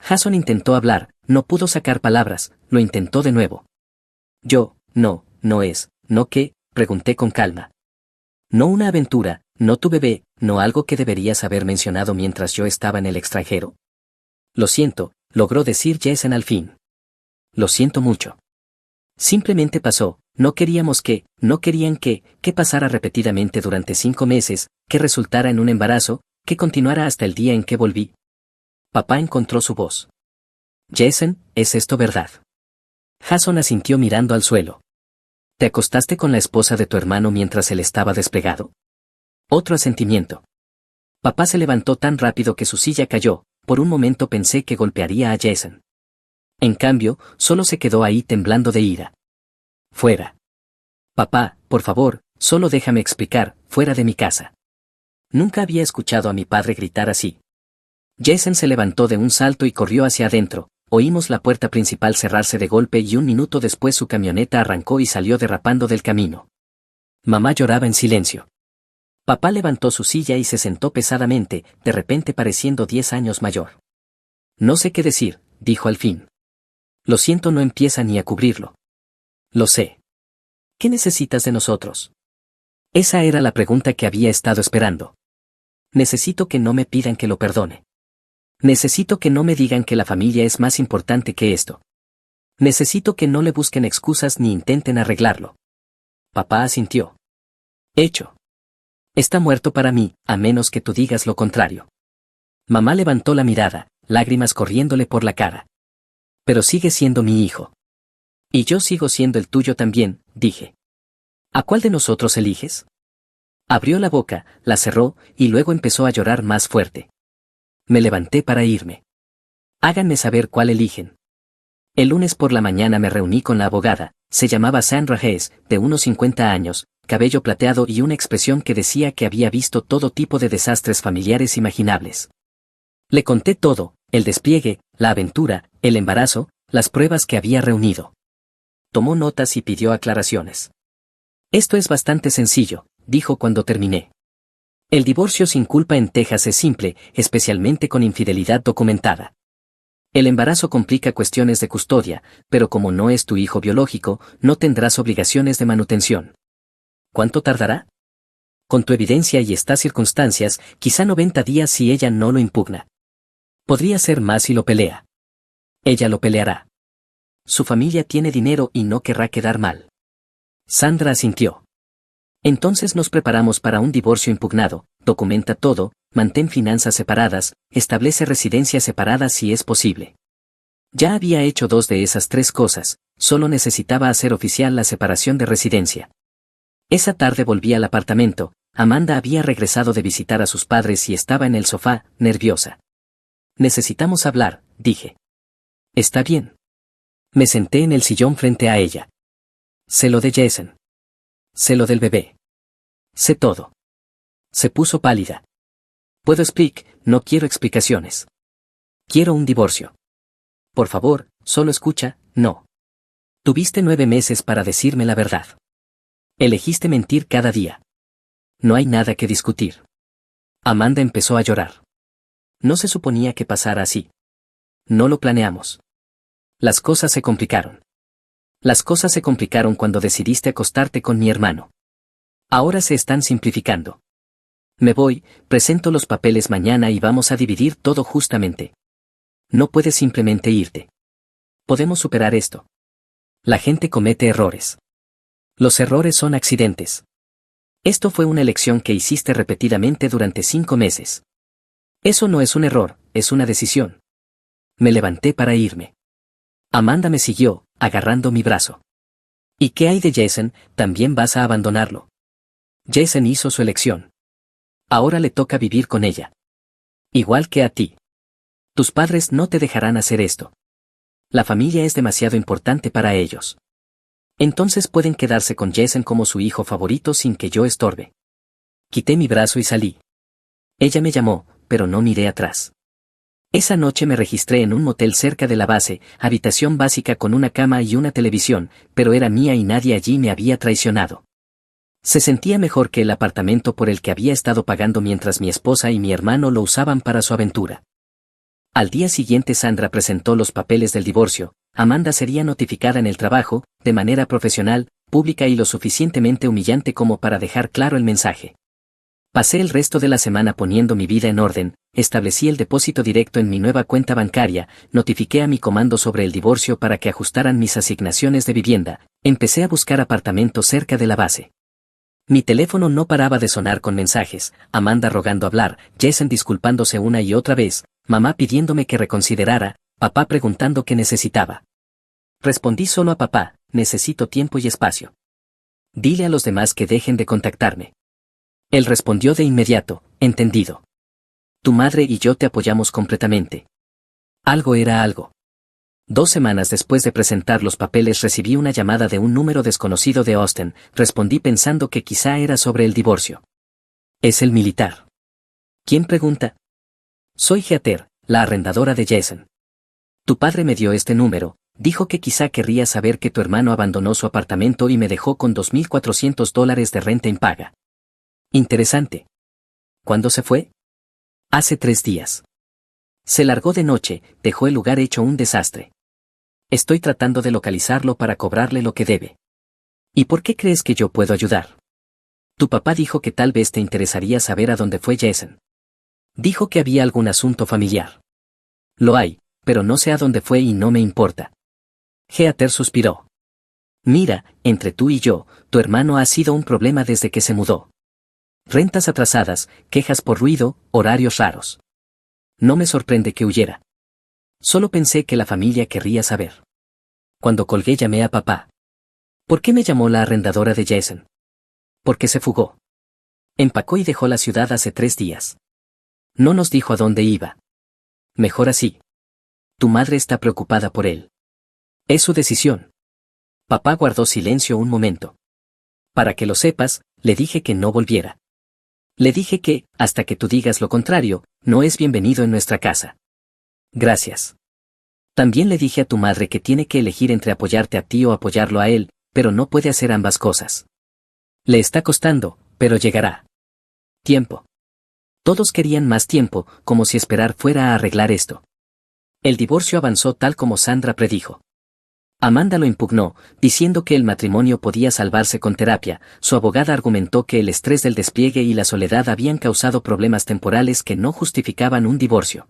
Jason intentó hablar, no pudo sacar palabras, lo intentó de nuevo. ¿No qué? Pregunté con calma. No una aventura, no tu bebé, no algo que deberías haber mencionado mientras yo estaba en el extranjero. Lo siento, logró decir Jason al fin. Lo siento mucho. Simplemente pasó, no querían que pasara repetidamente durante 5 meses, que resultara en un embarazo, que continuara hasta el día en que volví. Papá encontró su voz. Jason, ¿es esto verdad? Jason asintió mirando al suelo. ¿Te acostaste con la esposa de tu hermano mientras él estaba desplegado? Otro asentimiento. Papá se levantó tan rápido que su silla cayó, por un momento pensé que golpearía a Jason. En cambio, solo se quedó ahí temblando de ira. Fuera. Papá, por favor, solo déjame explicar, fuera de mi casa. Nunca había escuchado a mi padre gritar así. Jason se levantó de un salto y corrió hacia adentro. Oímos la puerta principal cerrarse de golpe y un minuto después su camioneta arrancó y salió derrapando del camino. Mamá lloraba en silencio. Papá levantó su silla y se sentó pesadamente, de repente pareciendo 10 años mayor. No sé qué decir, dijo al fin. Lo siento, no empieza ni a cubrirlo. Lo sé. ¿Qué necesitas de nosotros? Esa era la pregunta que había estado esperando. Necesito que no me pidan que lo perdone. Necesito que no me digan que la familia es más importante que esto. Necesito que no le busquen excusas ni intenten arreglarlo. Papá asintió. Hecho. Está muerto para mí, a menos que tú digas lo contrario. Mamá levantó la mirada, lágrimas corriéndole por la cara. Pero sigue siendo mi hijo. Y yo sigo siendo el tuyo también, dije. ¿A cuál de nosotros eliges? Abrió la boca, la cerró, y luego empezó a llorar más fuerte. Me levanté para irme. Háganme saber cuál eligen. El lunes por la mañana me reuní con la abogada, se llamaba Sandra Hess, de unos 50 años, cabello plateado y una expresión que decía que había visto todo tipo de desastres familiares imaginables. Le conté todo, el despliegue, la aventura, el embarazo, las pruebas que había reunido. Tomó notas y pidió aclaraciones. Esto es bastante sencillo, dijo cuando terminé. El divorcio sin culpa en Texas es simple, especialmente con infidelidad documentada. El embarazo complica cuestiones de custodia, pero como no es tu hijo biológico, no tendrás obligaciones de manutención. ¿Cuánto tardará? Con tu evidencia y estas circunstancias, quizá 90 días si ella no lo impugna. Podría ser más si lo pelea. Ella lo peleará. Su familia tiene dinero y no querrá quedar mal. Sandra asintió. Entonces nos preparamos para un divorcio impugnado, documenta todo, mantén finanzas separadas, establece residencias separadas si es posible. Ya había hecho 2 de esas 3 cosas, solo necesitaba hacer oficial la separación de residencia. Esa tarde volví al apartamento. Amanda había regresado de visitar a sus padres y estaba en el sofá, nerviosa. Necesitamos hablar, dije. Está bien. Me senté en el sillón frente a ella. Sé lo de Jason. Sé lo del bebé. Sé todo. Se puso pálida. Puedo no quiero explicaciones. Quiero un divorcio. Por favor, solo escucha, no. Tuviste 9 meses para decirme la verdad. Elegiste mentir cada día. No hay nada que discutir. Amanda empezó a llorar. No se suponía que pasara así. No lo planeamos. Las cosas se complicaron. Las cosas se complicaron cuando decidiste acostarte con mi hermano. Ahora se están simplificando. Me voy, presento los papeles mañana y vamos a dividir todo justamente. No puedes simplemente irte. Podemos superar esto. La gente comete errores. Los errores son accidentes. Esto fue una elección que hiciste repetidamente durante 5 meses. Eso no es un error, es una decisión. Me levanté para irme. Amanda me siguió, agarrando mi brazo. ¿Y qué hay de Jason? ¿También vas a abandonarlo? Jason hizo su elección. Ahora le toca vivir con ella. Igual que a ti. Tus padres no te dejarán hacer esto. La familia es demasiado importante para ellos. Entonces pueden quedarse con Jason como su hijo favorito sin que yo estorbe. Quité mi brazo y salí. Ella me llamó, pero no miré atrás. Esa noche me registré en un motel cerca de la base, habitación básica con una cama y una televisión, pero era mía y nadie allí me había traicionado. Se sentía mejor que el apartamento por el que había estado pagando mientras mi esposa y mi hermano lo usaban para su aventura. Al día siguiente Sandra presentó los papeles del divorcio. Amanda sería notificada en el trabajo, de manera profesional, pública y lo suficientemente humillante como para dejar claro el mensaje. Pasé el resto de la semana poniendo mi vida en orden, establecí el depósito directo en mi nueva cuenta bancaria, notifiqué a mi comando sobre el divorcio para que ajustaran mis asignaciones de vivienda, empecé a buscar apartamentos cerca de la base. Mi teléfono no paraba de sonar con mensajes, Amanda rogando hablar, Jason disculpándose una y otra vez, mamá pidiéndome que reconsiderara, papá preguntando qué necesitaba. Respondí solo a papá, necesito tiempo y espacio. Dile a los demás que dejen de contactarme. Él respondió de inmediato, entendido. Tu madre y yo te apoyamos completamente. Algo era algo. 2 semanas después de presentar los papeles recibí una llamada de un número desconocido de Austin, respondí pensando que quizá era sobre el divorcio. Es el militar. ¿Quién pregunta? Soy Heather, la arrendadora de Jason. Tu padre me dio este número, dijo que quizá querría saber que tu hermano abandonó su apartamento y me dejó con $2,400 de renta impaga. Interesante. ¿Cuándo se fue? Hace 3 días. Se largó de noche, dejó el lugar hecho un desastre. Estoy tratando de localizarlo para cobrarle lo que debe. ¿Y por qué crees que yo puedo ayudar? Tu papá dijo que tal vez te interesaría saber a dónde fue Jason. Dijo que había algún asunto familiar. Lo hay, pero no sé a dónde fue y no me importa. Heather suspiró. Mira, entre tú y yo, tu hermano ha sido un problema desde que se mudó. Rentas atrasadas, quejas por ruido, horarios raros. No me sorprende que huyera. Solo pensé que la familia querría saber. Cuando colgué llamé a papá. ¿Por qué me llamó la arrendadora de Jason? Porque se fugó. Empacó y dejó la ciudad hace 3 días. No nos dijo a dónde iba. Mejor así. Tu madre está preocupada por él. Es su decisión. Papá guardó silencio un momento. Para que lo sepas, le dije que no volviera. Le dije que, hasta que tú digas lo contrario, no es bienvenido en nuestra casa. Gracias. También le dije a tu madre que tiene que elegir entre apoyarte a ti o apoyarlo a él, pero no puede hacer ambas cosas. Le está costando, pero llegará. Tiempo. Todos querían más tiempo, como si esperar fuera a arreglar esto. El divorcio avanzó tal como Sandra predijo. Amanda lo impugnó, diciendo que el matrimonio podía salvarse con terapia. Su abogada argumentó que el estrés del despliegue y la soledad habían causado problemas temporales que no justificaban un divorcio.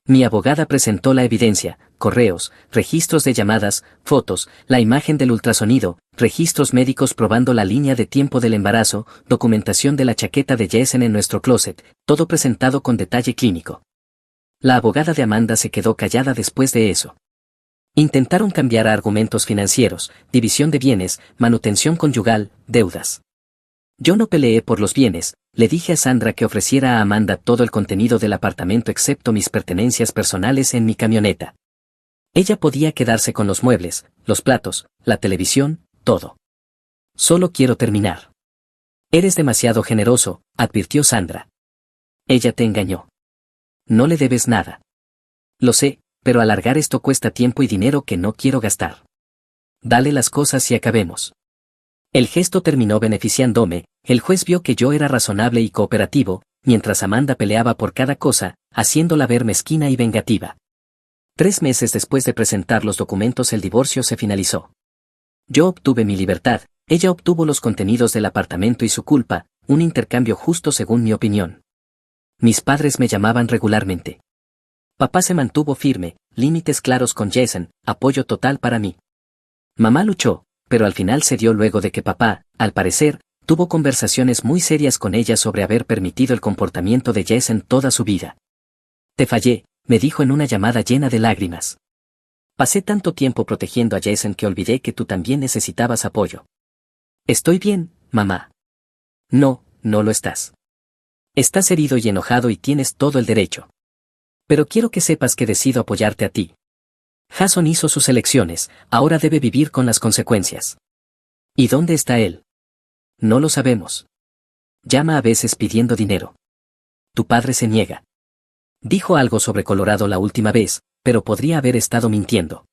Mi abogada presentó la evidencia, correos, registros de llamadas, fotos, la imagen del ultrasonido, registros médicos probando la línea de tiempo del embarazo, documentación de la chaqueta de Jason en nuestro closet, todo presentado con detalle clínico. La abogada de Amanda se quedó callada después de eso. Intentaron cambiar a argumentos financieros, división de bienes, manutención conyugal, deudas. Yo no peleé por los bienes, le dije a Sandra que ofreciera a Amanda todo el contenido del apartamento excepto mis pertenencias personales en mi camioneta. Ella podía quedarse con los muebles, los platos, la televisión, todo. Solo quiero terminar. Eres demasiado generoso, advirtió Sandra. Ella te engañó. No le debes nada. Lo sé, pero alargar esto cuesta tiempo y dinero que no quiero gastar. Dale las cosas y acabemos. El gesto terminó beneficiándome, el juez vio que yo era razonable y cooperativo, mientras Amanda peleaba por cada cosa, haciéndola ver mezquina y vengativa. 3 meses después de presentar los documentos el divorcio se finalizó. Yo obtuve mi libertad, ella obtuvo los contenidos del apartamento y su culpa, un intercambio justo según mi opinión. Mis padres me llamaban regularmente. Papá se mantuvo firme, límites claros con Jason, apoyo total para mí. Mamá luchó, pero al final cedió luego de que papá, al parecer, tuvo conversaciones muy serias con ella sobre haber permitido el comportamiento de Jason toda su vida. Te fallé, me dijo en una llamada llena de lágrimas. Pasé tanto tiempo protegiendo a Jason que olvidé que tú también necesitabas apoyo. Estoy bien, mamá. No, no lo estás. Estás herido y enojado y tienes todo el derecho. Pero quiero que sepas que decido apoyarte a ti. Jason hizo sus elecciones, ahora debe vivir con las consecuencias. ¿Y dónde está él? No lo sabemos. Llama a veces pidiendo dinero. Tu padre se niega. Dijo algo sobre Colorado la última vez, pero podría haber estado mintiendo.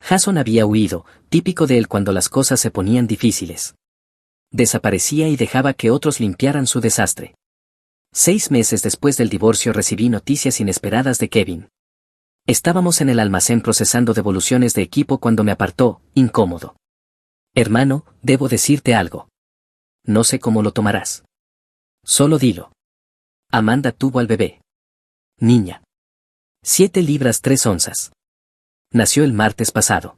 Jason había huido, típico de él cuando las cosas se ponían difíciles. Desaparecía y dejaba que otros limpiaran su desastre. 6 meses después del divorcio recibí noticias inesperadas de Kevin. Estábamos en el almacén procesando devoluciones de equipo cuando me apartó, incómodo. Hermano, debo decirte algo. No sé cómo lo tomarás. Solo dilo. Amanda tuvo al bebé. Niña. 7 libras 3 onzas. Nació el martes pasado.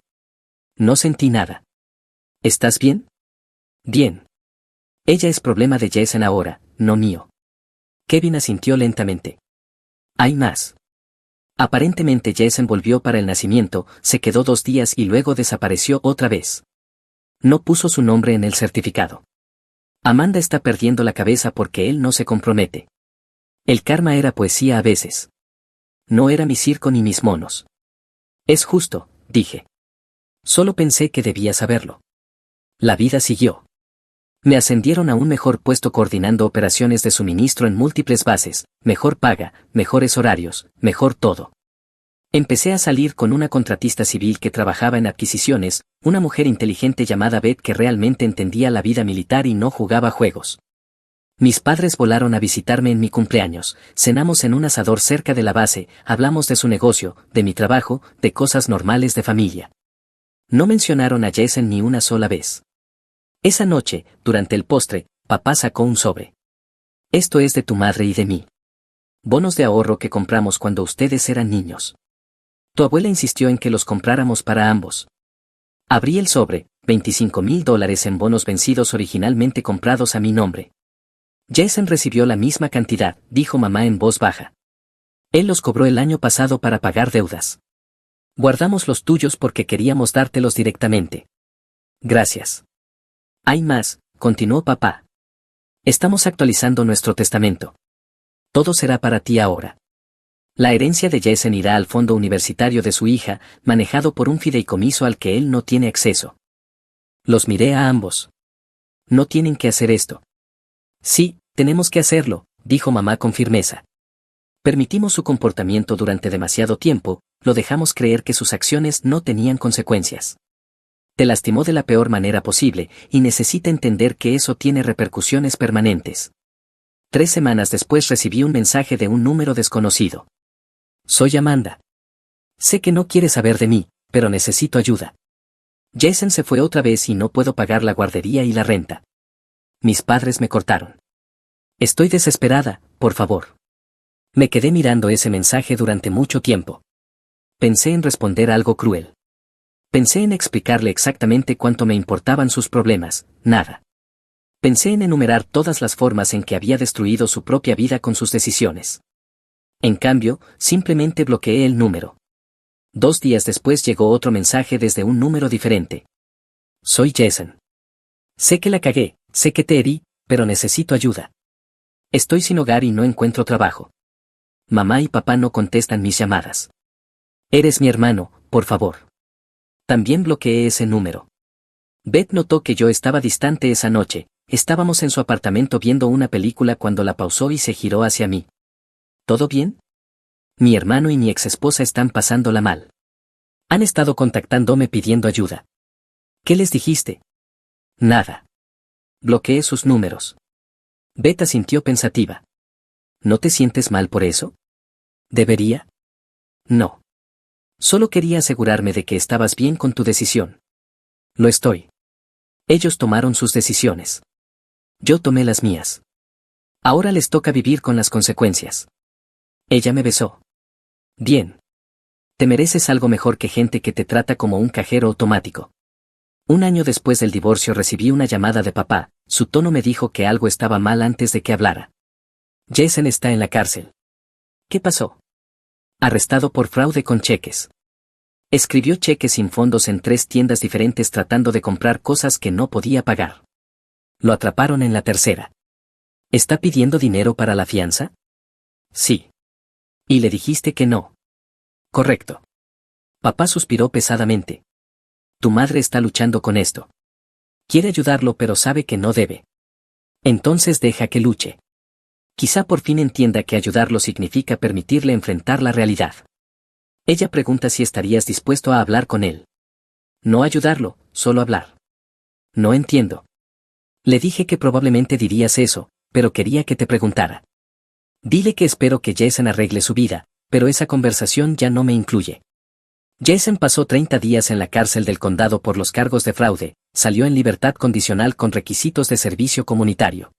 No sentí nada. ¿Estás bien? Bien. Ella es problema de Jason ahora, no mío. Kevin asintió lentamente. Hay más. Aparentemente Jason volvió para el nacimiento, se quedó 2 días y luego desapareció otra vez. No puso su nombre en el certificado. Amanda está perdiendo la cabeza porque él no se compromete. El karma era poesía a veces. No era mi circo ni mis monos. Es justo, dije. Solo pensé que debía saberlo. La vida siguió. Me ascendieron a un mejor puesto coordinando operaciones de suministro en múltiples bases, mejor paga, mejores horarios, mejor todo. Empecé a salir con una contratista civil que trabajaba en adquisiciones, una mujer inteligente llamada Beth que realmente entendía la vida militar y no jugaba juegos. Mis padres volaron a visitarme en mi cumpleaños, cenamos en un asador cerca de la base, hablamos de su negocio, de mi trabajo, de cosas normales de familia. No mencionaron a Jason ni una sola vez. Esa noche, durante el postre, papá sacó un sobre. Esto es de tu madre y de mí. Bonos de ahorro que compramos cuando ustedes eran niños. Tu abuela insistió en que los compráramos para ambos. Abrí el sobre, $25,000 en bonos vencidos originalmente comprados a mi nombre. Jason recibió la misma cantidad, dijo mamá en voz baja. Él los cobró el año pasado para pagar deudas. Guardamos los tuyos porque queríamos dártelos directamente. Gracias. Hay más, continuó papá. Estamos actualizando nuestro testamento. Todo será para ti ahora. La herencia de Jason irá al fondo universitario de su hija, manejado por un fideicomiso al que él no tiene acceso. Los miré a ambos. No tienen que hacer esto. Sí, tenemos que hacerlo, dijo mamá con firmeza. Permitimos su comportamiento durante demasiado tiempo, lo dejamos creer que sus acciones no tenían consecuencias. Te lastimó de la peor manera posible, y necesita entender que eso tiene repercusiones permanentes. 3 semanas después recibí un mensaje de un número desconocido. Soy Amanda. Sé que no quieres saber de mí, pero necesito ayuda. Jason se fue otra vez y no puedo pagar la guardería y la renta. Mis padres me cortaron. Estoy desesperada, por favor. Me quedé mirando ese mensaje durante mucho tiempo. Pensé en responder algo cruel. Pensé en explicarle exactamente cuánto me importaban sus problemas, nada. Pensé en enumerar todas las formas en que había destruido su propia vida con sus decisiones. En cambio, simplemente bloqueé el número. 2 días después llegó otro mensaje desde un número diferente. Soy Jason. Sé que la cagué, sé que te herí, pero necesito ayuda. Estoy sin hogar y no encuentro trabajo. Mamá y papá no contestan mis llamadas. Eres mi hermano, por favor. También bloqueé ese número. Beth notó que yo estaba distante esa noche. Estábamos en su apartamento viendo una película cuando la pausó y se giró hacia mí. ¿Todo bien? Mi hermano y mi exesposa están pasándola mal. Han estado contactándome pidiendo ayuda. ¿Qué les dijiste? Nada. Bloqueé sus números. Beth asintió pensativa. ¿No te sientes mal por eso? ¿Debería? No. Solo quería asegurarme de que estabas bien con tu decisión. Lo estoy. Ellos tomaron sus decisiones. Yo tomé las mías. Ahora les toca vivir con las consecuencias. Ella me besó. Bien. Te mereces algo mejor que gente que te trata como un cajero automático. 1 año después del divorcio recibí una llamada de papá. Su tono me dijo que algo estaba mal antes de que hablara. Jason está en la cárcel. ¿Qué pasó? Arrestado por fraude con cheques. Escribió cheques sin fondos en 3 tiendas diferentes tratando de comprar cosas que no podía pagar. Lo atraparon en la tercera. ¿Está pidiendo dinero para la fianza? Sí. Y le dijiste que no. Correcto. Papá suspiró pesadamente. Tu madre está luchando con esto. Quiere ayudarlo pero sabe que no debe. Entonces deja que luche. Quizá por fin entienda que ayudarlo significa permitirle enfrentar la realidad. Ella pregunta si estarías dispuesto a hablar con él. No ayudarlo, solo hablar. No entiendo. Le dije que probablemente dirías eso, pero quería que te preguntara. Dile que espero que Jason arregle su vida, pero esa conversación ya no me incluye. Jason pasó 30 días en la cárcel del condado por los cargos de fraude, salió en libertad condicional con requisitos de servicio comunitario.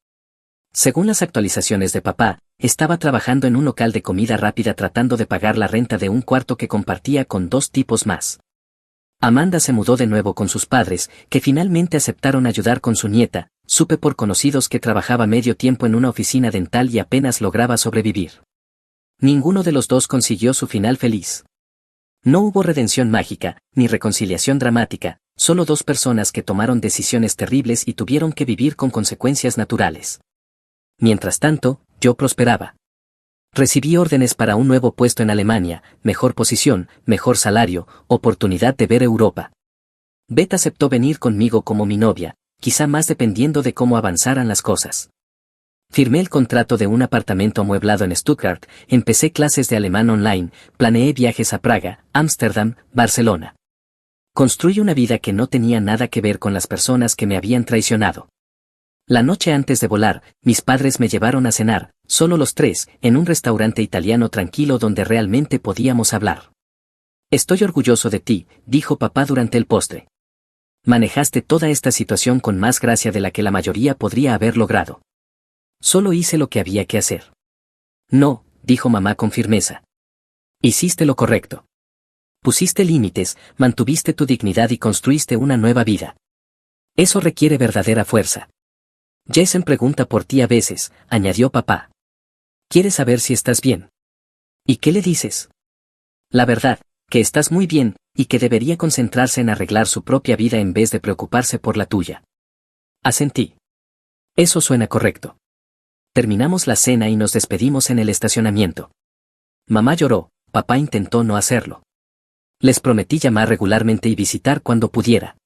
Según las actualizaciones de papá, estaba trabajando en un local de comida rápida tratando de pagar la renta de un cuarto que compartía con 2 tipos más. Amanda se mudó de nuevo con sus padres, que finalmente aceptaron ayudar con su nieta. Supe por conocidos que trabajaba medio tiempo en una oficina dental y apenas lograba sobrevivir. Ninguno de los dos consiguió su final feliz. No hubo redención mágica, ni reconciliación dramática, solo 2 personas que tomaron decisiones terribles y tuvieron que vivir con consecuencias naturales. Mientras tanto, yo prosperaba. Recibí órdenes para un nuevo puesto en Alemania, mejor posición, mejor salario, oportunidad de ver Europa. Beth aceptó venir conmigo como mi novia, quizá más dependiendo de cómo avanzaran las cosas. Firmé el contrato de un apartamento amueblado en Stuttgart, empecé clases de alemán online, planeé viajes a Praga, Ámsterdam, Barcelona. Construí una vida que no tenía nada que ver con las personas que me habían traicionado. La noche antes de volar, mis padres me llevaron a cenar, solo los 3, en un restaurante italiano tranquilo donde realmente podíamos hablar. Estoy orgulloso de ti, dijo papá durante el postre. Manejaste toda esta situación con más gracia de la que la mayoría podría haber logrado. Solo hice lo que había que hacer. No, dijo mamá con firmeza. Hiciste lo correcto. Pusiste límites, mantuviste tu dignidad y construiste una nueva vida. Eso requiere verdadera fuerza. Jason pregunta por ti a veces, añadió papá. Quiere saber si estás bien. ¿Y qué le dices? La verdad, que estás muy bien, y que debería concentrarse en arreglar su propia vida en vez de preocuparse por la tuya. Asentí. Eso suena correcto. Terminamos la cena y nos despedimos en el estacionamiento. Mamá lloró, papá intentó no hacerlo. Les prometí llamar regularmente y visitar cuando pudiera.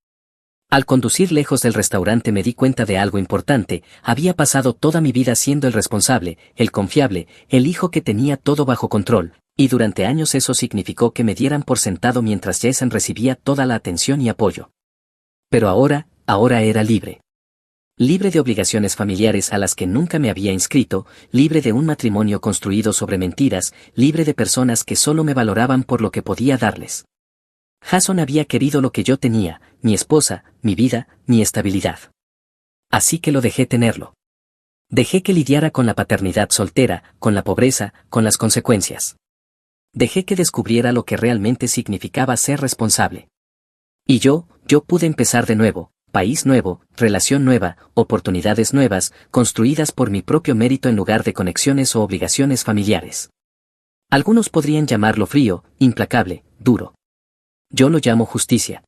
Al conducir lejos del restaurante me di cuenta de algo importante, había pasado toda mi vida siendo el responsable, el confiable, el hijo que tenía todo bajo control, y durante años eso significó que me dieran por sentado mientras Jason recibía toda la atención y apoyo. Pero ahora era libre. Libre de obligaciones familiares a las que nunca me había inscrito, libre de un matrimonio construido sobre mentiras, libre de personas que solo me valoraban por lo que podía darles. Jason había querido lo que yo tenía, mi esposa, mi vida, mi estabilidad. Así que lo dejé tenerlo. Dejé que lidiara con la paternidad soltera, con la pobreza, con las consecuencias. Dejé que descubriera lo que realmente significaba ser responsable. Y yo pude empezar de nuevo. País nuevo, relación nueva, oportunidades nuevas, construidas por mi propio mérito en lugar de conexiones o obligaciones familiares. Algunos podrían llamarlo frío, implacable, duro. Yo lo llamo justicia.